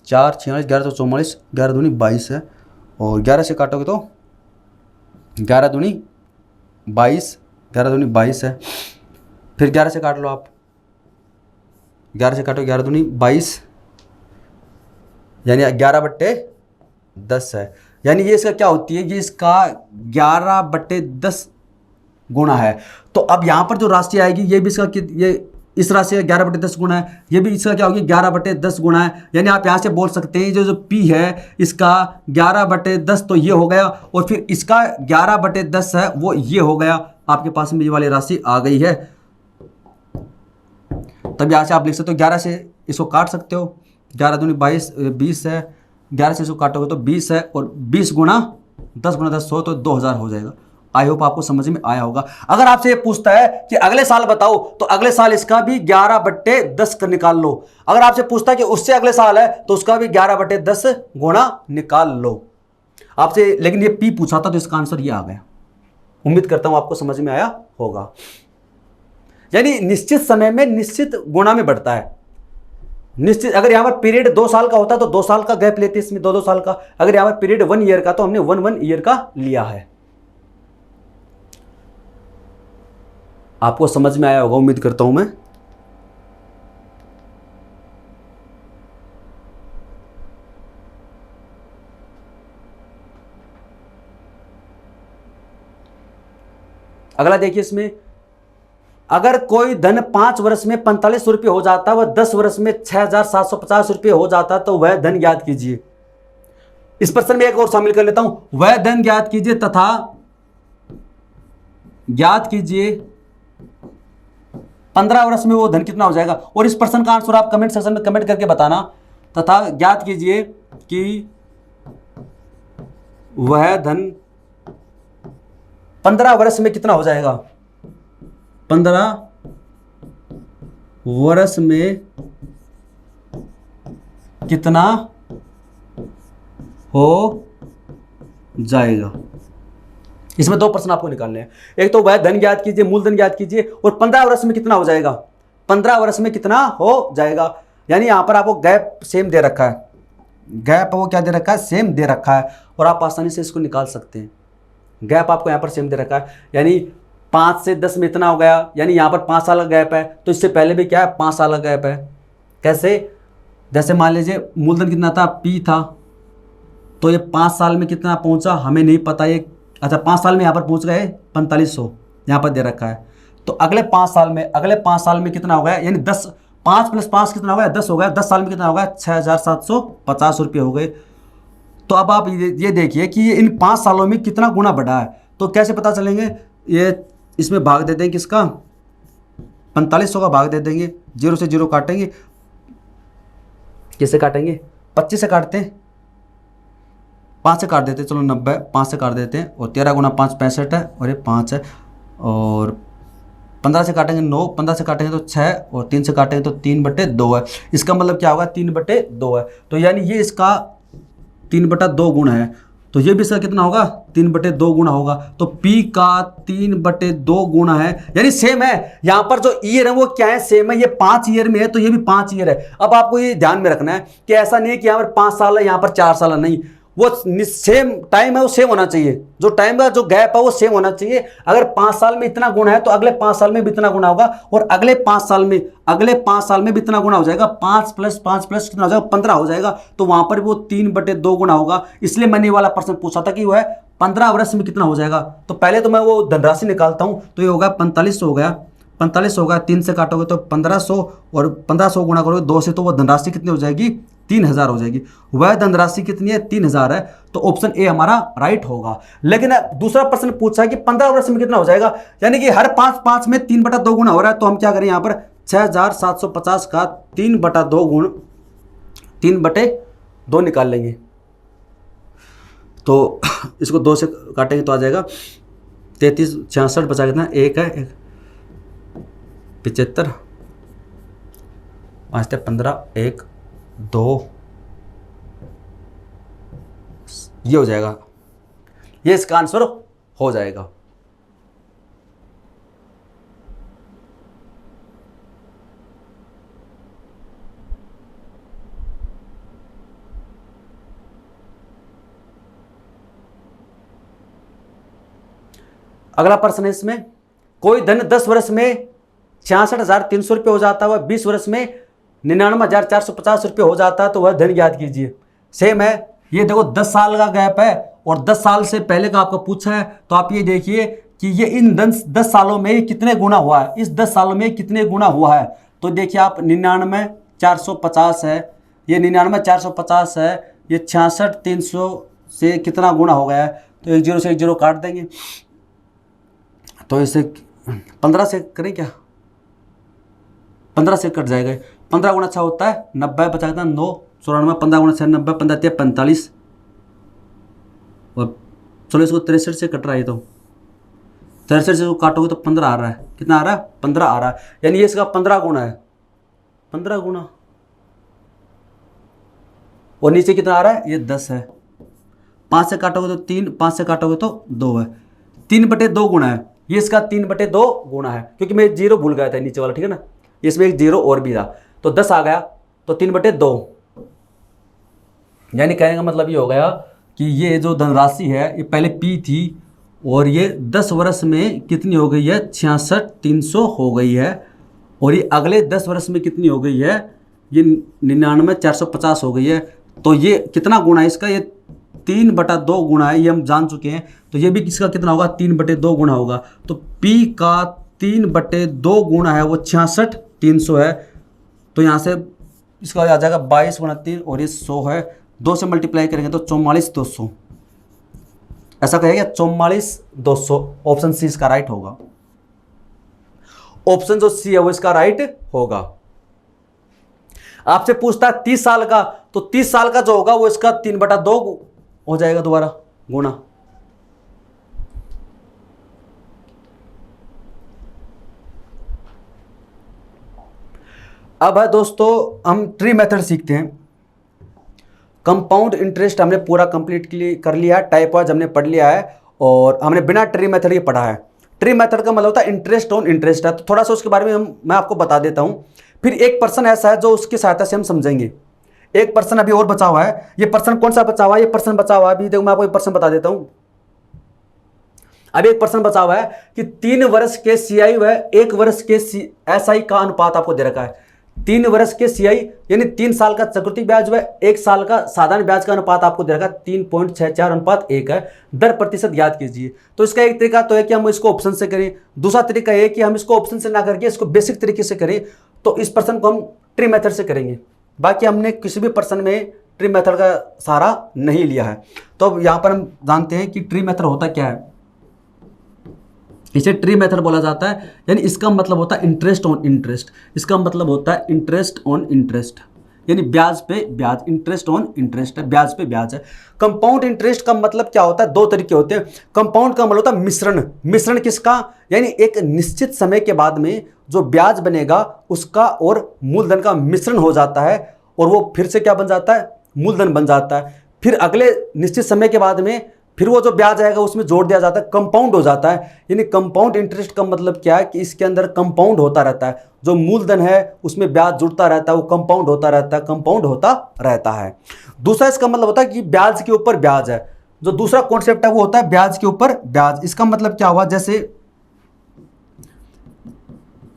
4 46, 11 तो 44, 11 दूनी 22 है, और 11 से काटोगे तो 11 दूनी 22, 11 दूनी 22 है, फिर 11 से काट लो आप, 11 से काटो 11 दूनी 22, यानी 11/10 है, यानी ये इसका क्या होती है, ये इसका 11/10 गुना है। तो अब यहाँ पर जो राशि आएगी ये भी इसका, ये इस राशि का 11/10 गुना है, ये भी इसका क्या होगी 11/10 गुना है, यानी आप यहाँ से बोल सकते हैं जो P है इसका 11/10 तो ये हो गया, और फिर इसका 11/10 है वो ये हो गया, आपके पास में ये वाली राशि आ गई है। तब यहाँ से आप लिख सकते हो 11 से इसको काट सकते हो, 11 दूनी 22 20 है, 11 से इसको काटोगे तो 20 है, और 20 गुना 10 गुना 10 100, तो 2000 हो जाएगा। आई होप आपको समझ में आया होगा। अगर आपसे ये पूछता है कि अगले साल बताओ, तो अगले साल इसका भी 11/10 का निकाल लो। अगर आपसे पूछता है कि उससे अगले साल है तो उसका भी 11/10 गुणा निकाल लो आपसे, लेकिन ये P पूछा था तो इसका आंसर ये आ गया। उम्मीद करता हूं आपको समझ में आया होगा। यानी निश्चित समय में निश्चित गुणा में बढ़ता है। निश्चित, अगर यहां पर पीरियड 2 साल का होता तो 2 साल का गैप लेते इसमें, 2 साल का। अगर यहां पर पीरियड 1 ईयर का तो हमने 1 ईयर का लिया है। आपको समझ में आया होगा उम्मीद करता हूं मैं। अगला देखिए, इसमें अगर कोई धन 5 वर्ष में 4500 रुपये हो जाता, वह 10 वर्ष में 6750 रुपये हो जाता, तो वह धन ज्ञात कीजिए। इस प्रश्न में एक और शामिल कर लेता हूं, वह धन ज्ञात कीजिए तथा ज्ञात कीजिए 15 वर्ष में वो धन कितना हो जाएगा। और इस प्रश्न का आंसर आप कमेंट सेक्शन में कमेंट करके बताना, तथा ज्ञात कीजिए कि वह धन 15 वर्ष में कितना हो जाएगा। 15 वर्ष में कितना हो जाएगा। इसमें 2 प्रश्न आपको निकालने हैं। एक तो वह धन ज्ञात कीजिए, मूलधन ज्ञात कीजिए, और 15 वर्ष में कितना हो जाएगा, 15 वर्ष में कितना हो जाएगा। यानी यहां पर आपको गैप सेम दे रखा है, गैप वो क्या दे रखा है, सेम दे रखा है, और आप आसानी से इसको निकाल सकते हैं। गैप आपको यहां पर सेम दे रखा है, यानी 5 से 10 में इतना हो गया, यानी यहां पर 5 साल का गैप है, तो इससे पहले भी क्या है 5 साल का गैप है। कैसे, जैसे मान लीजिए मूलधन कितना था, P था, तो ये 5 साल में कितना पहुंचा हमें नहीं पता, ये अच्छा 5 साल में यहाँ पर पहुंच गए 4500, यहाँ पर दे रखा है। तो अगले 5 साल में कितना हो गया, यानी 10, 5 + 5 कितना हो गया, 10 हो गया। 10 साल में कितना हो गया, 6750 रुपये हो गए। तो अब आप ये देखिए कि ये इन 5 सालों में कितना गुना बढ़ा है। तो कैसे पता चलेंगे, ये इसमें भाग दे देंगे, किसका 4500 का भाग दे देंगे, 0 से 0 काटेंगे, किससे काटेंगे, 25 से काटते हैं, 5 से काट देते हैं, चलो 90, 5 से काट देते हैं, और 13 गुना 5 65 है, और ये 5 है, और 15 से काटेंगे 9, 15 से काटेंगे तो 6 और 3 से काटेंगे तो 3/2 है। इसका मतलब क्या होगा 3/2 है। तो यानी ये इसका 3/2 गुना है, तो ये भी इसका कितना होगा 3/2 गुना होगा। तो P का 3/2 गुना है, यानी सेम है। यहाँ पर जो ईयर है वो क्या है, सेम है। ये 5 ईयर में है तो ये भी 5 ईयर है। अब आपको ये ध्यान में रखना है कि ऐसा नहीं है कि यहाँ पर 5 साल है यहाँ पर 4 साल है, नहीं, वो सेम टाइम है, वो सेम होना चाहिए। जो टाइम का जो गैप है वो सेम होना चाहिए। अगर 5 साल में इतना गुना है तो अगले 5 साल में भी इतना गुना होगा, और अगले 5 साल में भी इतना गुना हो जाएगा। 5 + 5 + कितना हो जाएगा 15 हो जाएगा। तो वहां पर वो 3/2 गुना होगा। इसलिए मैंने ये वाला प्रश्न पूछा था कि वो है 15 वर्ष में कितना हो जाएगा। तो पहले तो मैं वो धनराशि निकालता हूं, तो ये होगा 4500 हो गया, 4500 होगा, 3 से काटोगे तो 1500, और 1500 गुणा करोगे 2 से, तो वो धनराशि कितनी हो जाएगी 3000 हो जाएगी। वह धनराशि कितनी है 3000 है। तो ऑप्शन ए हमारा राइट होगा। लेकिन दूसरा प्रश्न पूछा है कि 15 वर्ष में कितना हो जाएगा, यानी कि हर 5 में 3/2 गुना हो रहा है। तो हम क्या करें, यहाँ पर 6750 का 3/2 गुण 3/2 निकाल लेंगे। तो इसको 2 से काटेंगे तो आ जाएगा 33, 66 बचा कितना, 1 है, 75, 5 × 15, 1, 2, ये हो जाएगा, ये इसका आंसर हो जाएगा। अगला प्रश्न है इसमें, कोई धन 10 वर्ष में 66,300 रुपये हो जाता है, वह 20 वर्ष में 99,450 रुपये हो जाता है, तो वह धन ज्ञात कीजिए। सेम है, ये देखो 10 साल का गैप है और 10 साल से पहले का आपको पूछा है। तो आप ये देखिए कि ये इन 10 सालों में कितने गुना हुआ है, इस 10 सालों में कितने गुना हुआ है। तो देखिए आप 99,450 है, ये 99,450 है, ये 66,300 से कितना गुना हो गया है। तो 1 0 से 1 0 काट देंगे, तो इसे 15 से करें क्या, 15 से कट जाएगा। 15 गुना 6 होता है 90, बचा कितना 9, 94, 15 गुना 6 90, 15 × 45, और चलो इसको 63 से कट रहा है। तो 63 से काटोगे तो 15 आ रहा है, कितना आ रहा है 15 आ रहा है, यानी ये इसका 15 गुना है, 15 गुना, और नीचे कितना आ रहा है ये 10 है। 5 से काटोगे तो 3, 5 से काटोगे तो 2 है, 3/2 गुना है, ये इसका 3/2 गुना है, क्योंकि मैं 0 भूल गया था नीचे वाला, ठीक है ना, इसमें एक 0 और भी था, तो 10 आ गया, तो 3/2, यानी कहने का मतलब ये हो गया कि ये जो धनराशि है ये पहले P थी, और ये 10 वर्ष में कितनी हो गई है 66,300 हो गई है, और ये अगले 10 वर्ष में कितनी हो गई है, ये 99,450 हो गई है। तो ये कितना गुना है इसका, ये 3/2 गुना है, ये हम जान चुके हैं। तो ये भी किसका कितना होगा 3/2 गुना होगा। तो P का 3/2 गुना है वो 66,300 है। तो यहाँ से इसका आ जाएगा 22 × 3, और ये 100 है, 2 से मल्टीप्लाई करेंगे तो 44,200, ऐसा कहेगा 44,200। ऑप्शन सी इसका राइट होगा, ऑप्शन जो सी है वो इसका राइट होगा। आपसे पूछता है 30 साल का, तो 30 साल का जो होगा वो इसका 3/2 हो जाएगा दोबारा गुना। अब है दोस्तों हम ट्री मेथड सीखते हैं। कंपाउंड इंटरेस्ट हमने पूरा कंप्लीट कर लिया है, टाइप वाइज हमने पढ़ लिया है, और हमने बिना ट्री मेथड के पढ़ा है। ट्री मेथड का मतलब होता है इंटरेस्ट ऑन इंटरेस्ट है, तो थोड़ा सा उसके बारे में मैं आपको बता देता हूं। फिर एक पर्सन ऐसा है जो उसकी सहायता से हम समझेंगे। एक पर्सन अभी और बचा हुआ है, ये पर्सन कौन सा बचा हुआ है, ये पर्सन बचा हुआ है अभी, देखो मैं आपको एक पर्सन बता देता हूं। अभी एक पर्सन बचा हुआ है कि 3 वर्ष के CI व 1 वर्ष के SI का अनुपात आपको दे रखा है। 3 वर्ष के CI यानी 3 साल का चक्रवृद्धि ब्याज व 1 साल का साधारण ब्याज का अनुपात आपको दे रखा 3.64:1 है। दर प्रतिशत याद कीजिए। तो इसका एक तरीका तो है कि हम इसको ऑप्शन से करें, दूसरा तरीका है कि हम इसको ऑप्शन से ना करके इसको बेसिक तरीके से करें। तो इस पर्सन को हम ट्री मेथड से करेंगे, बाकी हमने किसी भी पर्सन में ट्री मेथड का सहारा नहीं लिया है। तो अब यहाँ पर हम जानते हैं कि ट्री मेथड होता क्या है। इसे ट्री मेथड बोला जाता है, यानी इसका मतलब होता है इंटरेस्ट ऑन इंटरेस्ट। इसका मतलब होता है इंटरेस्ट ऑन इंटरेस्ट, यानी ब्याज पे ब्याज, इंटरेस्ट ऑन इंटरेस्ट है, ब्याज पे ब्याज है। कंपाउंड इंटरेस्ट का मतलब क्या होता है, दो तरीके होते हैं। कंपाउंड का मतलब होता है मिश्रण। मिश्रण किसका, यानी एक निश्चित समय के बाद में जो ब्याज बनेगा उसका और मूलधन का मिश्रण हो जाता है और वो फिर से क्या बन जाता है, मूलधन बन जाता है। फिर अगले निश्चित समय के बाद में फिर वो जो ब्याज आएगा उसमें जोड़ दिया जाता है, कंपाउंड हो जाता है। यानी कंपाउंड इंटरेस्ट का मतलब क्या है कि इसके अंदर कंपाउंड होता रहता है, जो मूलधन है उसमें ब्याज जुड़ता रहता है, वो कंपाउंड होता रहता है, कंपाउंड होता रहता है। दूसरा इसका मतलब होता है कि ब्याज के ऊपर ब्याज है। जो दूसरा कॉन्सेप्ट है वो होता है ब्याज के ऊपर ब्याज। इसका मतलब क्या हुआ, जैसे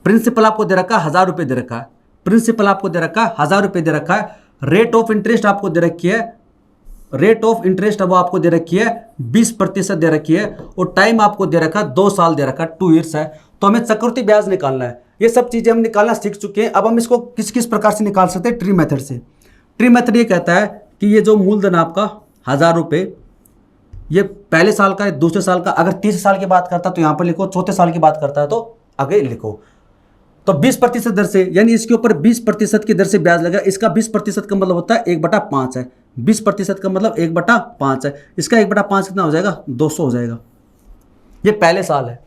प्रिंसिपल आपको दे रखा है 1000 रुपये दे रखा है, प्रिंसिपल आपको दे रखा है 1000 रुपये दे रखा है, रेट ऑफ इंटरेस्ट आपको दे रखी है, रेट ऑफ इंटरेस्ट अब आपको दे रखी है 20% दे रखी है, और टाइम आपको दे रखा है 2 साल दे रखा है, 2 ईयर्स है। तो हमें चक्रवृद्धि ब्याज निकालना है। ये सब चीजें हम निकालना सीख चुके हैं। अब हम इसको किस किस प्रकार से निकाल सकते हैं, ट्री मेथड से। ट्री मेथड ये कहता है कि ये जो मूलधन आपका 1000 रुपये, ये पहले साल का है, दूसरे साल का, अगर तीसरे साल की बात करता है तो यहाँ पर लिखो, चौथे साल की बात करता है तो आगे लिखो। तो 20% दर से, यानी इसके ऊपर 20% की दर से ब्याज लगा। इसका 20% का मतलब होता है 1/5 है। 20% का मतलब 1/5 है। इसका 1/5 कितना हो जाएगा, 200 हो जाएगा। ये पहले साल है।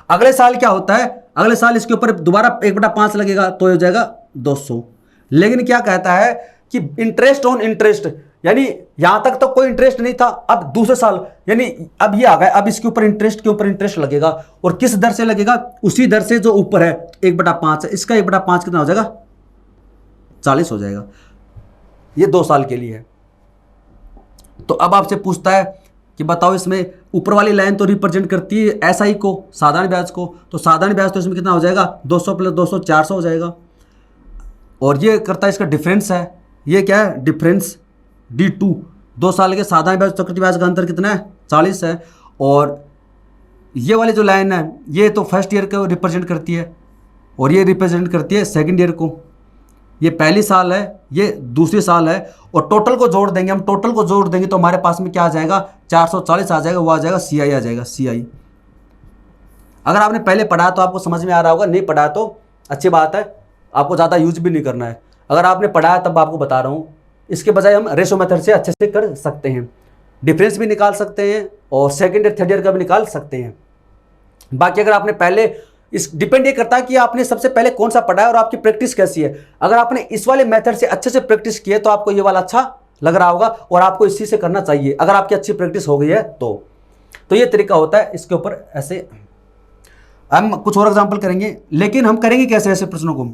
अगले साल क्या होता है, अगले साल इसके ऊपर दोबारा 1/5 लगेगा तो हो जाएगा 200। लेकिन क्या कहता है कि इंटरेस्ट ऑन इंटरेस्ट, यानी यहां तक तो कोई इंटरेस्ट नहीं था, अब दूसरे साल यानी अब ये आ गया, अब इसके ऊपर इंटरेस्ट के ऊपर इंटरेस्ट लगेगा। और किस दर से लगेगा, उसी दर से जो ऊपर है 1/5 है। इसका 1/5 कितना हो जाएगा, 40 हो जाएगा। ये 2 साल के लिए है। तो अब आपसे पूछता है कि बताओ इसमें ऊपर वाली लाइन तो रिप्रेजेंट करती है एसआई को, साधारण ब्याज को, तो साधारण ब्याज तो इसमें कितना हो जाएगा, 200 + 200 400 हो जाएगा। और ये करता है इसका डिफरेंस है, ये क्या है, डिफरेंस D2। 2 साल के साधारण ब्याज चक्रवृद्धि ब्याज का अंतर कितना है, 40 है। और ये वाली जो लाइन है ये तो फर्स्ट ईयर को रिप्रेजेंट करती है और ये रिप्रेजेंट करती है सेकंड ईयर को। ये पहली साल है, ये दूसरी साल है, और टोटल को जोड़ देंगे हम, टोटल को जोड़ देंगे तो हमारे पास में क्या आ जाएगा, 440 आ जाएगा, वो आ जाएगा CI आ जाएगा, CI। अगर आपने पहले पढ़ा तो आपको समझ में आ रहा होगा, नहीं पढ़ा तो अच्छी बात है, आपको ज़्यादा यूज भी नहीं करना है। अगर आपने पढ़ा है तब आपको बता रहा हूँ। इसके बजाय हम रेशो मेथड से अच्छे से कर सकते हैं, डिफरेंस भी निकाल सकते हैं और सेकेंड ईयर थर्ड ईयर का भी निकाल सकते हैं। बाकी अगर आपने पहले, इस डिपेंड ये करता है कि आपने सबसे पहले कौन सा पढ़ा है और आपकी प्रैक्टिस कैसी है। अगर आपने इस वाले मेथड से अच्छे से प्रैक्टिस की है तो आपको ये वाला अच्छा लग रहा होगा और आपको इसी से करना चाहिए, अगर आपकी अच्छी प्रैक्टिस हो गई है तो ये तरीका होता है इसके ऊपर। ऐसे हम कुछ और एग्जाम्पल करेंगे, लेकिन हम करेंगे कैसे ऐसे प्रश्नों को,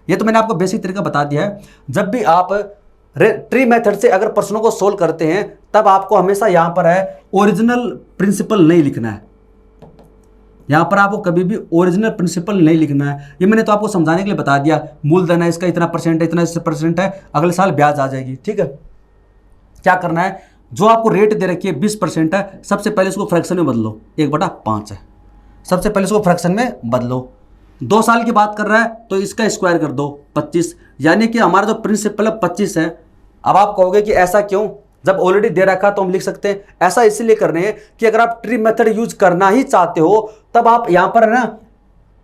ये तो मैंने आपको बेसिक तरीका बता दिया है। जब भी आप ट्री मेथड से अगर प्रश्नों को सोल्व करते हैं तब आपको हमेशा यहां पर है ओरिजिनल प्रिंसिपल नहीं लिखना है। यहां पर आपको कभी भी ओरिजिनल प्रिंसिपल नहीं लिखना है। ये मैंने तो आपको समझाने के लिए बता दिया, मूलधन है इसका इतना % है, इतना % है, अगले साल ब्याज आ जाएगी। ठीक है, क्या करना है, जो आपको रेट दे रखी है 20% है, सबसे पहले इसको फ्रैक्शन में बदलो, 1/5 है, सबसे पहले इसको फ्रैक्शन में बदलो। 2 साल की बात कर रहा है तो इसका स्क्वायर कर दो 25, यानी कि हमारा जो प्रिंसिपल है 25 है। अब आप कहोगे कि ऐसा क्यों, जब ऑलरेडी दे रखा तो हम लिख सकते हैं। ऐसा इसलिए करने हैं कि अगर आप ट्री मेथड यूज करना ही चाहते हो तब आप यहां पर है ना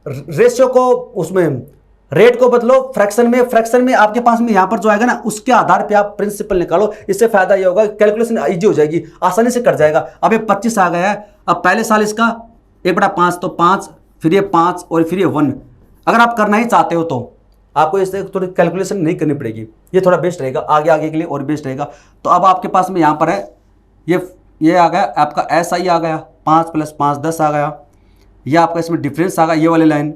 रेशियो को, उसमें रेट को बदलो फ्रैक्शन में, फ्रैक्शन में आपके पास में यहां पर जो आएगा ना उसके आधार पे आप प्रिंसिपल निकालो। इससे फायदा ये होगा, कैलकुलेशन इजी हो जाएगी, आसानी से कट जाएगा। अब ये 25 आ गया है, अब पहले साल इसका 1/5 तो 5, फिर ये 5 और फिर ये 1। अगर आप करना ही चाहते हो तो आपको इससे थोड़ी कैलकुलेशन नहीं करनी पड़ेगी, ये थोड़ा बेस्ट रहेगा, आगे के लिए और बेस्ट रहेगा। तो अब आपके पास में यहाँ पर है ये आ गया आपका SI आ गया, 5 + 5 10 आ गया। ये आपका इसमें डिफरेंस आ गया, ये वाली लाइन।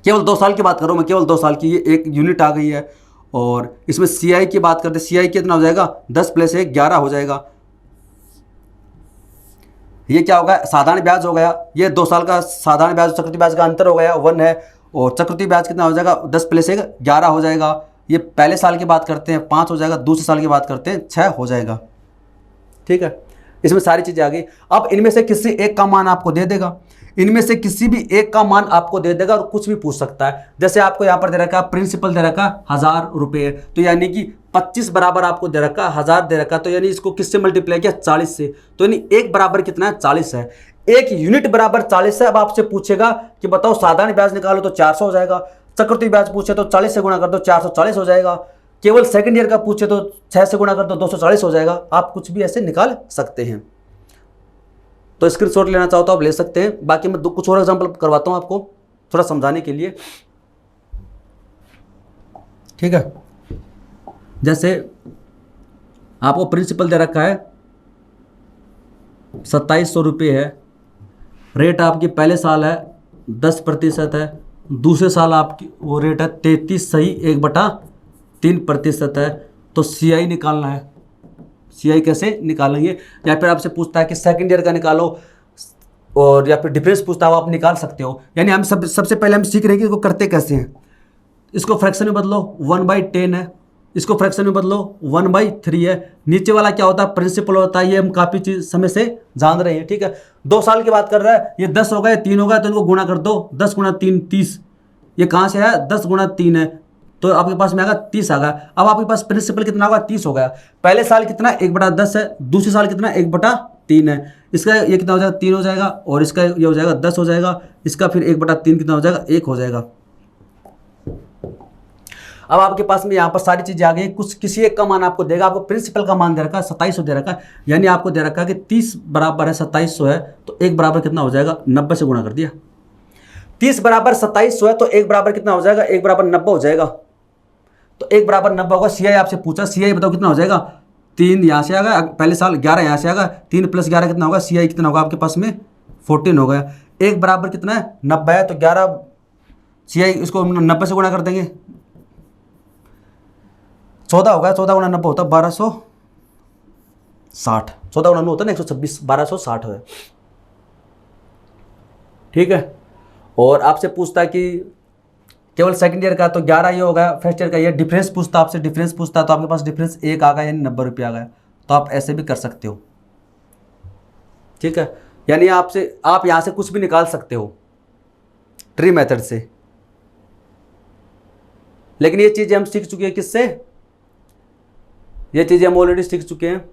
केवल 2 साल की बात करूँ मैं, केवल 2 साल की, ये 1 यूनिट आ गई है। और इसमें CI की बात करते, CI कितना हो जाएगा, 10 + 1 11 हो जाएगा। ये क्या होगा, साधारण ब्याज हो गया, ये 2 साल का साधारण ब्याज चक्रवृद्धि ब्याज का अंतर हो गया 1 है, और चक्रवृद्धि ब्याज कितना हो जाएगा, 10 + 1 11 हो जाएगा। ये पहले साल की बात करते हैं 5 हो जाएगा, दूसरे साल की बात करते हैं 6 हो जाएगा। ठीक है, इसमें सारी चीजें आ गई। अब इनमें से किसी एक का मान आपको दे देगा, इनमें से किसी भी एक का मान आपको दे देगा और कुछ भी पूछ सकता है। जैसे आपको यहाँ पर दे रखा प्रिंसिपल दे रखा 1000 रुपये, तो यानी कि 25 बराबर आपको दे रखा, 1000 दे रखा, तो यानी इसको किससे मल्टीप्लाई किया, 40 से। तो यानी 1 बराबर कितना है, 40 है, 1 यूनिट बराबर 40 है। अब आपसे पूछेगा कि बताओ साधारण ब्याज निकालो तो 400 हो जाएगा, चक्रवृद्धि ब्याज पूछे तो 40 से गुणा कर दो 440 हो जाएगा। केवल सेकंड ईयर का पूछे तो 6 से गुणा कर दो 240 हो जाएगा। आप कुछ भी ऐसे निकाल सकते हैं। तो स्क्रीनशॉट लेना चाहो तो आप ले सकते हैं। बाकी मैं कुछ और एग्जांपल करवाता हूं आपको थोड़ा समझाने के लिए, ठीक है। जैसे आपको प्रिंसिपल दे रखा है 2700 रुपये है, रेट आपकी पहले साल है 10% है, दूसरे साल आपकी वो रेट है 33 सही 1/3% है। तो CI निकालना है। CI कैसे निकालेंगे, या फिर आपसे पूछता है कि सेकंड ईयर का निकालो, और या फिर डिफरेंस पूछता है, आप निकाल सकते हो। यानी हम सबसे पहले हम सीख रहे हैं कि इसको करते कैसे हैं। इसको फ्रैक्शन में बदलो 1/10 है, इसको फ्रैक्शन में बदलो 1/3 है। नीचे वाला क्या होता है, प्रिंसिपल होता है। ये हम काफ़ी चीज समय से जान रहे हैं, ठीक है। 2 साल की बात कर रहा है, ये 10 हो गए 3 हो गया, तो इनको गुणा कर दो। 10 × 3 30। ये कहाँ से है, 10 × 3 है, तो आपके पास में आएगा 30 आ गया। अब आपके पास प्रिंसिपल कितना होगा, 30 हो गया। पहले साल कितना 1/10 है, दूसरे साल कितना 1/3 है। इसका ये कितना हो जाएगा 3 हो जाएगा, और इसका ये हो जाएगा 10 हो जाएगा। इसका फिर 1/3 कितना हो जाएगा 1 हो जाएगा। अब आपके पास में यहाँ पर सारी चीजें आ गई। कुछ किसी एक का मान आपको देगा, आपको प्रिंसिपल का मान दे रखा है 2700 दे रखा है, यानी आपको दे रखा है कि 30 बराबर है 2700 है, तो 1 बराबर कितना हो जाएगा 90 से गुणा कर दिया। 30 बराबर 2700 है, तो 1 बराबर कितना हो जाएगा 1 बराबर 90 हो जाएगा। तो 1 बराबर 90 होगा। CI आपसे पूछा, CI बताओ कितना हो जाएगा। 3 यहाँ से आ गया, पहले साल 11 यहाँ से आ गया, 3 + 11 कितना होगा, CI कितना होगा आपके पास में 14 हो गया। 1 बराबर कितना है 90 है, तो 11 CI इसको 90 से गुणा कर देंगे, 14 होगा। 14 × 90 होता है 1260। 14 × 9 होता है ना 126, 1260 है, ठीक है। और आपसे पूछता है कि केवल सेकंड ईयर का, तो 11 ये होगा। फर्स्ट ईयर का ये डिफरेंस पूछता, आपसे डिफरेंस पूछता, तो आपके पास डिफरेंस 1 आ गया, यानी 90 रुपये आ गया। तो आप ऐसे भी कर सकते हो, ठीक है। यानी आप यहाँ से कुछ भी निकाल सकते हो ट्री मेथड से। लेकिन ये चीज़ें हम सीख चुके हैं किससे, ये चीज़ें हम ऑलरेडी सीख चुके हैं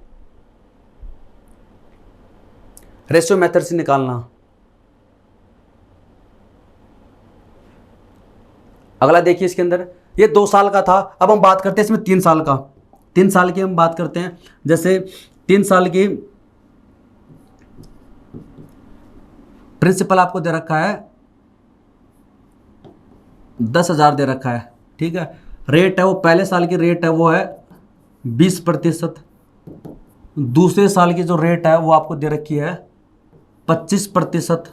रेशियो मेथड से निकालना। अगला देखिए, इसके अंदर ये 2 साल का था। अब हम बात करते हैं इसमें 3 साल का। 3 साल की हम बात करते हैं। जैसे 3 साल की प्रिंसिपल आपको दे रखा है 10,000 दे रखा है, ठीक है। रेट है वो पहले साल की रेट है वो है 20%। दूसरे साल की जो रेट है वो आपको दे रखी है 25%।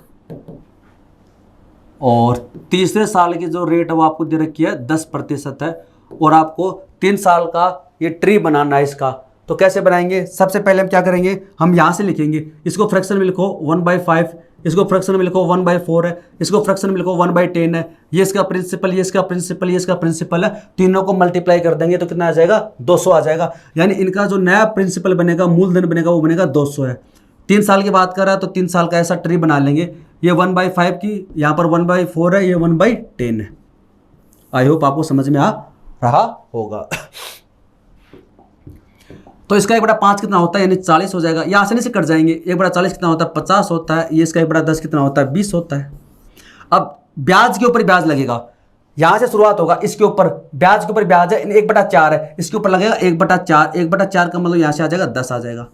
और तीसरे साल की जो रेट है वो आपको दे रखी है 10% है। और आपको 3 साल का ये ट्री बनाना है इसका। तो कैसे बनाएंगे, सबसे पहले हम क्या करेंगे, हम यहाँ से लिखेंगे। इसको फ्रैक्शन में लिखो 1/5, इसको फ्रैक्शन में लिखो 1/4 है, इसको फ्रैक्शन में लिखो 1/10 है। ये इसका प्रिंसिपल, ये इसका प्रिंसिपल, ये इसका प्रिंसिपल है। तीनों को मल्टीप्लाई कर देंगे तो कितना आ जाएगा 200 आ जाएगा। यानी इनका जो नया प्रिंसिपल बनेगा, मूलधन बनेगा, वो बनेगा 200 है। 3 साल की बात कर रहा है तो 3 साल का ऐसा ट्री बना लेंगे। ये 1/5 की, यहाँ पर 1/4 है, ये 1/10 है। आई होप आपको समझ में आ रहा होगा। तो इसका 1/5 कितना होता है, यानी 40 हो जाएगा। ये आसानी से कट जाएंगे। 1/40 कितना होता है 50 होता है। ये इसका 1/10 कितना होता है 20 होता है। अब ब्याज के ऊपर ब्याज लगेगा, यहाँ से शुरुआत होगा। इसके ऊपर ब्याज के ऊपर ब्याज है 1/4 है, इसके ऊपर लगेगा 1/4। 1/4 का मतलब यहाँ से आ जाएगा 10 आ जाएगा।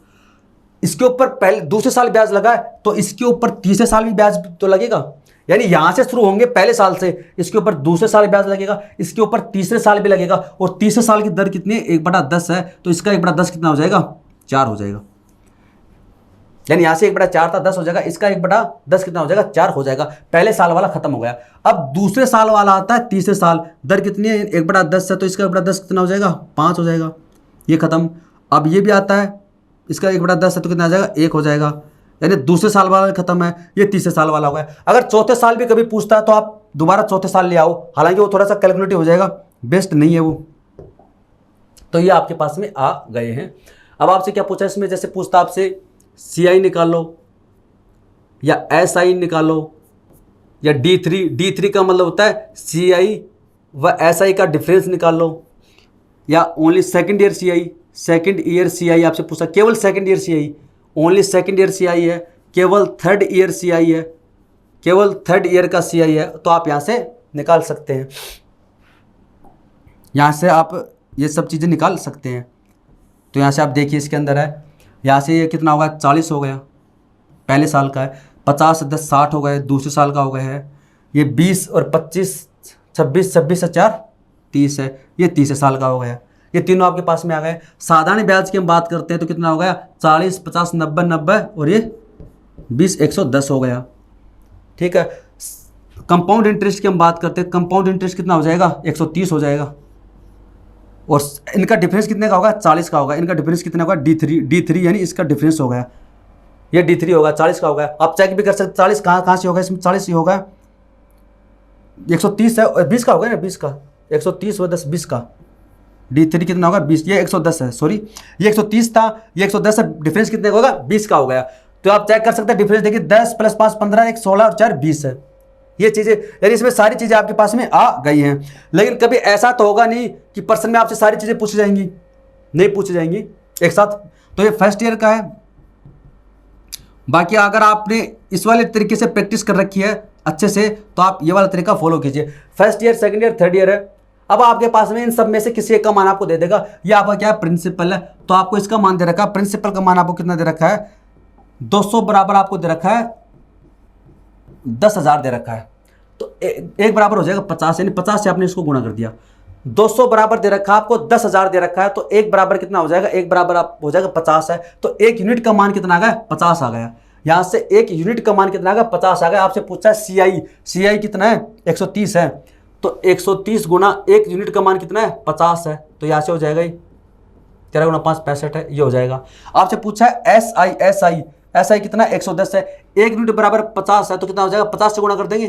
इसके ऊपर पहले दूसरे साल ब्याज लगा है, तो इसके ऊपर तीसरे साल भी ब्याज तो लगेगा। यानी यहां से शुरू होंगे पहले साल से, इसके ऊपर दूसरे साल ब्याज लगेगा, इसके ऊपर तीसरे साल भी लगेगा। और तीसरे साल की दर कितनी है 1/10 है, तो इसका 1/10 कितना हो जाएगा 4 हो जाएगा। यानी यहां से 1/4 था 10 हो जाएगा, इसका 1/10 कितना हो जाएगा 4 हो जाएगा। पहले साल वाला खत्म हो गया। अब दूसरे साल वाला आता है तीसरे साल, दर कितनी है 1/10 है, तो इसका 1/10 कितना हो जाएगा 5 हो जाएगा। ये खत्म। अब ये भी आता है, इसका 1/10 है तो कितना आ जाएगा 1 हो जाएगा। यानी दूसरे साल वाला खत्म है, ये तीसरे साल वाला हो गया। अगर चौथे साल भी कभी पूछता है तो आप दोबारा चौथे साल ले आओ, हालांकि वो थोड़ा सा कैलकुलेटिव हो जाएगा, बेस्ट नहीं है वो। तो ये आपके पास में आ गए हैं। अब आपसे क्या पूछा इसमें, जैसे पूछता आपसे CI निकालो या SI निकालो या D3 का मतलब होता है CI व SI का डिफरेंस निकालो, या ओनली सेकेंड ईयर CI आपसे पूछा, केवल second year CI, only second year CI है, केवल थर्ड ईयर CI है, केवल थर्ड ईयर का CI है, तो आप यहाँ से निकाल सकते हैं। यहाँ से आप ये सब चीज़ें निकाल सकते हैं। तो यहाँ से आप देखिए इसके अंदर है, यहाँ से ये कितना होगा 40 हो गया, पहले साल का है। 50 से 10 60 हो गए, दूसरे साल का हो गया है। ये 20 और 25 26 26 से 4 30 है, ये तीसरे साल का हो गया। ये तीनों आपके पास में आ गए। साधारण ब्याज की हम बात करते हैं तो कितना हो गया 40 50 90 90 और ये 20 110 हो गया। ठीक है। कंपाउंड इंटरेस्ट की हम बात करते हैं, कंपाउंड इंटरेस्ट कितना हो जाएगा 130 हो जाएगा। और इनका डिफरेंस कितने का होगा 40 का होगा। इनका डिफरेंस कितना होगा D3 यानी इसका डिफरेंस हो गया, ये D3 होगा 40 का होगा। आप चेक भी कर सकते 40 कहाँ से होगा, इसमें 40 ही होगा। 130 है और 20 का होगा ना, 20 का 130 और 10 20 का D3 कितना होगा 20, ये 110 है, सॉरी ये 130 था, ये 110 है। डिफरेंस कितने का होगा 20 का हो गया। तो आप चेक कर सकते हैं डिफरेंस देखिए 10 + 5 15 1 16 और 4 20 है। ये चीज़ें यानी इसमें सारी चीज़ें आपके पास में आ गई हैं। लेकिन कभी ऐसा तो होगा नहीं कि प्रश्न में आपसे सारी चीज़ें पूछी जाएंगी, नहीं पूछी जाएंगी एक साथ। तो ये फर्स्ट ईयर का है। बाकी अगर आपने इस वाले तरीके से प्रैक्टिस कर रखी है अच्छे से तो आप ये वाला तरीका फॉलो कीजिए। First year, second year, third year है। अब आपके पास में इन सब में से किसी एक का मान आपको दे देगा। ये आपका क्या है प्रिंसिपल है, तो आपको इसका मान दे रखा है। प्रिंसिपल का मान आपको कितना दे रखा है 200 बराबर आपको दे रखा है 10,000 दे रखा है। तो एक बराबर हो जाएगा 50, यानी 50 से आपने इसको गुणा कर दिया। 200 बराबर दे रखा है आपको, 10,000 दे रखा है, तो एक बराबर कितना हो जाएगा, एक बराबर आप हो जाएगा 50 है। तो एक यूनिट का मान कितना आ गया 50 आ गया। यहाँ से एक यूनिट का मान कितना आ गया 50 आ गया। आपसे पूछा है CI कितना है 130 है, तो 130 गुना एक यूनिट का मान कितना है 50 है। तो यहाँ से हो जाएगा 13 गुना 5 65 है, ये हो जाएगा। आपसे पूछा है SI कितना 110 है, एक यूनिट बराबर 50 है, तो कितना हो जाएगा 50 से गुणा कर देंगे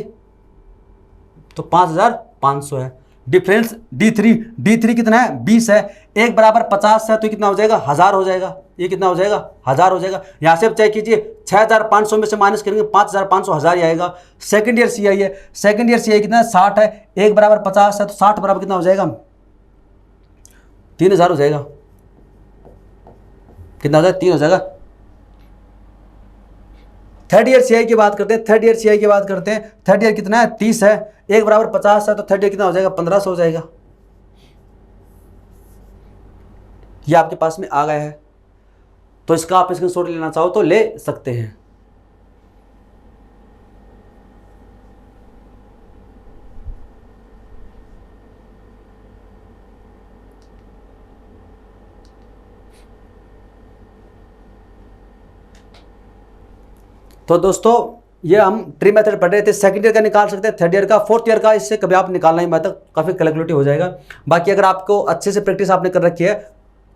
तो 5500 है। डिफरेंस D3 कितना है 20 है, एक बराबर 50 है, तो कितना हो जाएगा 1000 हो जाएगा। ये कितना हो जाएगा 1000 हो जाएगा। यहाँ से आप चेक कीजिए 6500 में से माइनस करेंगे 5500, 1000 ही आएगा। सेकंड ईयर CI है, सेकंड ईयर CI कितना है 60 है, एक बराबर 50 है, तो 60 बराबर कितना हो जाएगा 3000 हो जाएगा। कितना हो जाएगा 3 हो जाएगा। थर्ड ईयर CI की बात करते हैं, थर्ड ईयर CI की बात करते हैं। थर्ड ईयर कितना है 30 है, एक बराबर 50 है, तो थर्ड ईयर कितना हो जाएगा 1500 हो जाएगा। ये आपके पास में आ गया है, तो इसका आप स्क्रीनशॉट लेना चाहो तो ले सकते हैं। तो दोस्तों ये हम ट्री मेथड पढ़ रहे थे। सेकंड ईयर का निकाल सकते हैं, थर्ड ईयर का, फोर्थ ईयर का इससे कभी आप निकालना ही मत, काफ़ी कैलकुलेटिव हो जाएगा। बाकी अगर आपको अच्छे से प्रैक्टिस आपने कर रखी है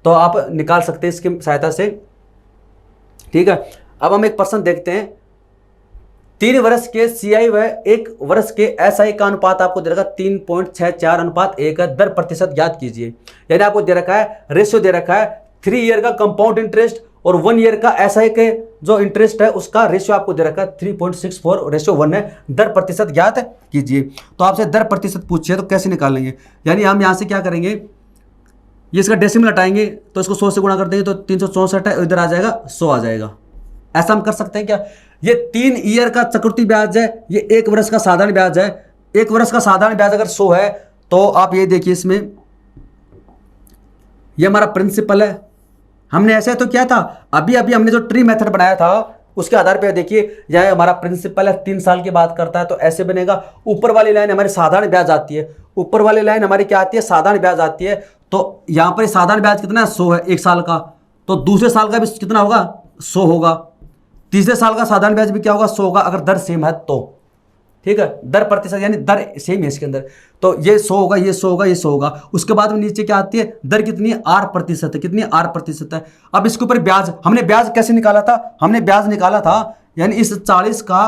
तो आप निकाल सकते हैं इसकी सहायता से। ठीक है। अब हम एक प्रश्न देखते हैं। 3 वर्ष के CI व 1 वर्ष के SI का अनुपात आपको दे रखा है 3.64:1 है। दर प्रतिशत ज्ञात कीजिए। यानी आपको दे रखा है रेशियो दे रखा है 3 ईयर का कंपाउंड इंटरेस्ट और 1 ईयर का SI के जो इंटरेस्ट है उसका रेशियो आपको दे रखा है 3.64:1 है। दर प्रतिशत ज्ञात कीजिए। तो आपसे दर प्रतिशत पूछिए तो कैसे निकालेंगे, यानी हम यहाँ से क्या करेंगे, ये इसका डेसिमल हटाएंगे तो इसको 100 से गुणा कर देंगे तो 364 है, इधर आ जाएगा 100 आ जाएगा। ऐसा हम कर सकते हैं क्या। ये 3 ईयर का चक्रवृद्धि ब्याज है, ये 1 वर्ष का साधारण ब्याज है। 1 वर्ष का साधारण ब्याज अगर 100 है तो आप ये देखिए इसमें ये हमारा प्रिंसिपल है। हमने ऐसे तो क्या था, अभी हमने जो ट्री मेथड बनाया था उसके आधार पर देखिए यह हमारा प्रिंसिपल है, 3 साल की बात करता है तो ऐसे बनेगा। ऊपर वाली लाइन हमारी साधारण ब्याज आती है, ऊपर वाली लाइन हमारी क्या आती है साधारण ब्याज आती है। तो यहाँ पर साधारण ब्याज कितना है 100 है 1 साल का, तो दूसरे साल का भी कितना होगा 100 होगा। तीसरे साल का साधारण ब्याज भी क्या होगा 100 होगा, अगर दर सेम है तो। ठीक है, दर प्रतिशत यानी दर सेम है इसके अंदर, तो ये 100 होगा, ये 100 होगा, ये 100 होगा। उसके बाद में नीचे क्या आती है दर कितनी 8% है, कितनी 8% है। अब इसके ऊपर ब्याज, हमने ब्याज कैसे निकाला था, हमने ब्याज निकाला था यानी इस 40 का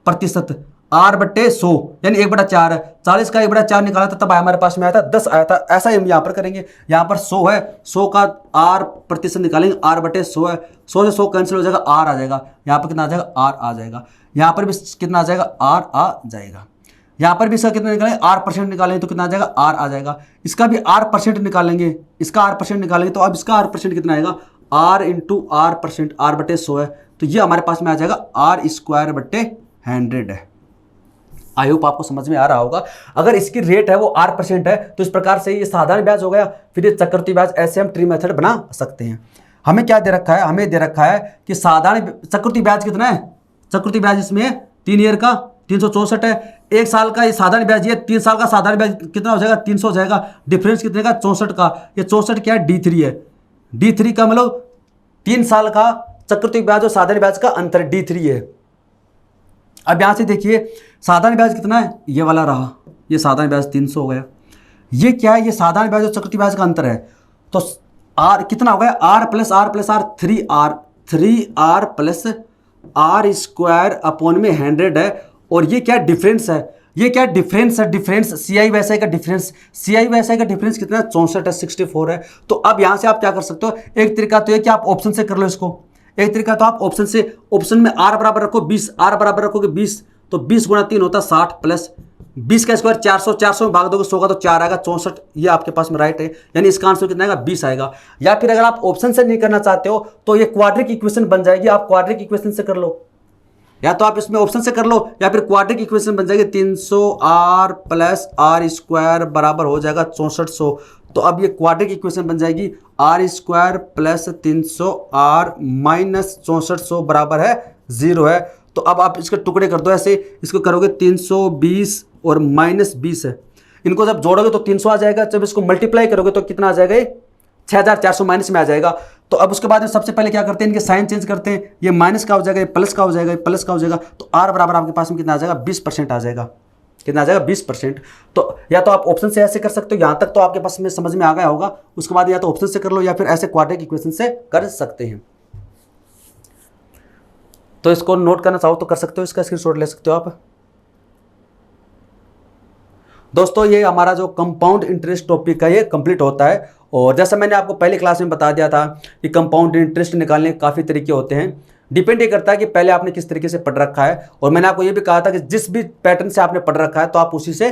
प्रतिशत R/100 यानी 1/4 है। 40 का 1/4 निकाला था तब हमारे पास में आया था 10 आया था। ऐसा ही हम यहाँ पर करेंगे, यहाँ पर 100 है, 100 का R% निकालेंगे, R/100 है, 100 से 100 कैंसिल हो जाएगा, R आ जाएगा। यहाँ पर कितना आ जाएगा R आ जाएगा। यहाँ पर भी कितना आ जाएगा R आ जाएगा। यहाँ पर भी इसका कितना निकालेंगे R% निकालेंगे तो कितना आ जाएगा R आ जाएगा। इसका भी R% निकालेंगे, इसका R% निकालेंगे तो अब इसका R% कितना आएगा R × R%, R/100 है, तो ये हमारे पास में आ जाएगा R² 100 है। आई होप आपको समझ में आ रहा होगा। अगर इसकी रेट है वो 8% है तो इस प्रकार से ये साधारण ब्याज हो गया, फिर ये चक्रवृद्धि ब्याज, ऐसे हम ट्री मेथड बना सकते हैं। हमें क्या दे रखा है, हमें दे रखा है कि साधारण चक्रवृद्धि ब्याज कितना है, चक्रवृद्धि ब्याज इसमें 3 ईयर का 364 है, 1 साल का ये साधारण ब्याज, ये 3 साल का साधारण ब्याज कितना हो जाएगा, 300 हो जाएगा, डिफरेंस कितने का 64 का, ये 64 क्या है, D3 है, D3 का मतलब 3 साल का चक्रवृद्धि ब्याज और साधारण ब्याज का अंतर D3 है। अब यहां से देखिए साधारण ब्याज कितना है, ये वाला रहा, ये साधारण ब्याज 300 हो गया, ये क्या है, ये साधारण ब्याज और चक्रवृद्धि ब्याज का अंतर है, तो R कितना हो गया, R plus R plus R 3R plus R square upon में 100 है, और ये क्या डिफरेंस है, ये क्या डिफरेंस है, डिफरेंस CI वैसा का डिफरेंस, CI वैसा का डिफरेंस कितना है, 64 है, 64 है। तो अब यहां से आप क्या कर सकते हो, एक तरीका तो ये कि आप ऑप्शन से कर लो इसको, एक तरीका तो आप ऑप्शन से, ऑप्शन में R बराबर रखो 20, R बराबर रखोगे 20, तो 20 गुणा 3 होता है 60 प्लस 20 का स्क्वायर 400, 400 में भाग दोगे 100 का तो 4 आएगा, 64, ये आपके पास में राइट है, यानी इसका आंसर कितना आएगा, 20 आएगा। या फिर अगर आप ऑप्शन से नहीं करना चाहते हो तो ये क्वाड्रिक इक्वेशन बन जाएगी, आप क्वाड्रिक इक्वेशन से कर लो, या तो आप इसमें ऑप्शन से कर लो या फिर क्वाड्रिक इक्वेशन बन जाएगी, 300R प्लस R स्क्वायर बराबर हो जाएगा 6400। तो अब ये क्वाड्रिक इक्वेशन बन जाएगी, R square plus 300R minus 6400 बराबर है 0 है। तो अब आप इसके टुकड़े कर दो ऐसे, इसको करोगे 320 और माइनस 20 है, इनको जब जोड़ोगे तो 300 आ जाएगा, जब इसको मल्टीप्लाई करोगे तो कितना आ जाएगा, 6400 माइनस में आ जाएगा। तो अब उसके बाद में सबसे पहले क्या करते हैं, इनके साइन चेंज करते हैं, ये माइनस का हो जाएगा, ये प्लस का हो जाएगा, ये प्लस का हो जाएगा, तो R बराबर आपके पास में कितना आ जाएगा, 20% आ जाएगा, कितना आ जाएगा 20%। तो या तो आप ऑप्शन से ऐसे कर सकते हो, यहाँ तक तो आपके पास में समझ में आ गया होगा, उसके बाद या तो ऑप्शन से कर लो या फिर ऐसे क्वाड्रिक इक्वेशन से कर सकते हैं। तो इसको नोट करना चाहो तो कर सकते हो, इसका स्क्रीनशॉट ले सकते हो आप। दोस्तों ये हमारा जो कंपाउंड इंटरेस्ट टॉपिक है ये कंप्लीट होता है, और जैसा मैंने आपको पहले क्लास में बता दिया था कि कंपाउंड इंटरेस्ट निकालने के काफ़ी तरीके होते हैं, डिपेंड ये करता है कि पहले आपने किस तरीके से पढ़ रखा है, और मैंने आपको ये भी कहा था कि जिस भी पैटर्न से आपने पढ़ रखा है तो आप उसी से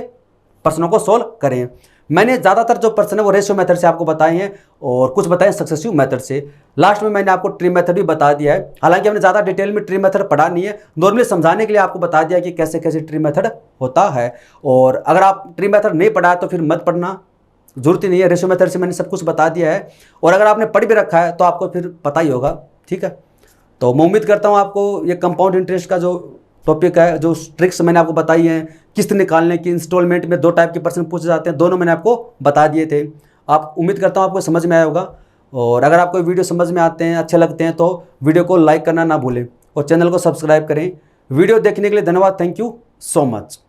प्रश्नों को सोल्व करें। मैंने ज़्यादातर जो प्रश्न है वो रेशियो मेथड से आपको बताए हैं और कुछ बताए सक्सेसिव मेथड से। लास्ट में मैंने आपको ट्री मेथड भी बता दिया है, हालांकि हमने ज़्यादा डिटेल में ट्री मेथड पढ़ा नहीं है, नॉर्मली समझाने के लिए आपको बता दिया कि कैसे कैसे ट्री मेथड होता है। और अगर आप ट्री मेथड नहीं पढ़ा है तो फिर मत पढ़ना, जरूरत ही नहीं है, रेशियो मेथड से मैंने सब कुछ बता दिया है, और अगर आपने पढ़ भी रखा है तो आपको फिर पता ही होगा, ठीक है। तो मैं उम्मीद करता हूँ आपको ये कंपाउंड इंटरेस्ट का जो टॉपिक है, जो ट्रिक्स मैंने आपको बताई हैं, किस्त निकालने की, इंस्टॉलमेंट में 2 टाइप के प्रश्न पूछे जाते हैं, दोनों मैंने आपको बता दिए थे। आप उम्मीद करता हूँ आपको समझ में आया होगा, और अगर आपको वीडियो समझ में आते हैं, अच्छे लगते हैं, तो वीडियो को लाइक करना ना भूलें और चैनल को सब्सक्राइब करें। वीडियो देखने के लिए धन्यवाद, थैंक यू सो मच।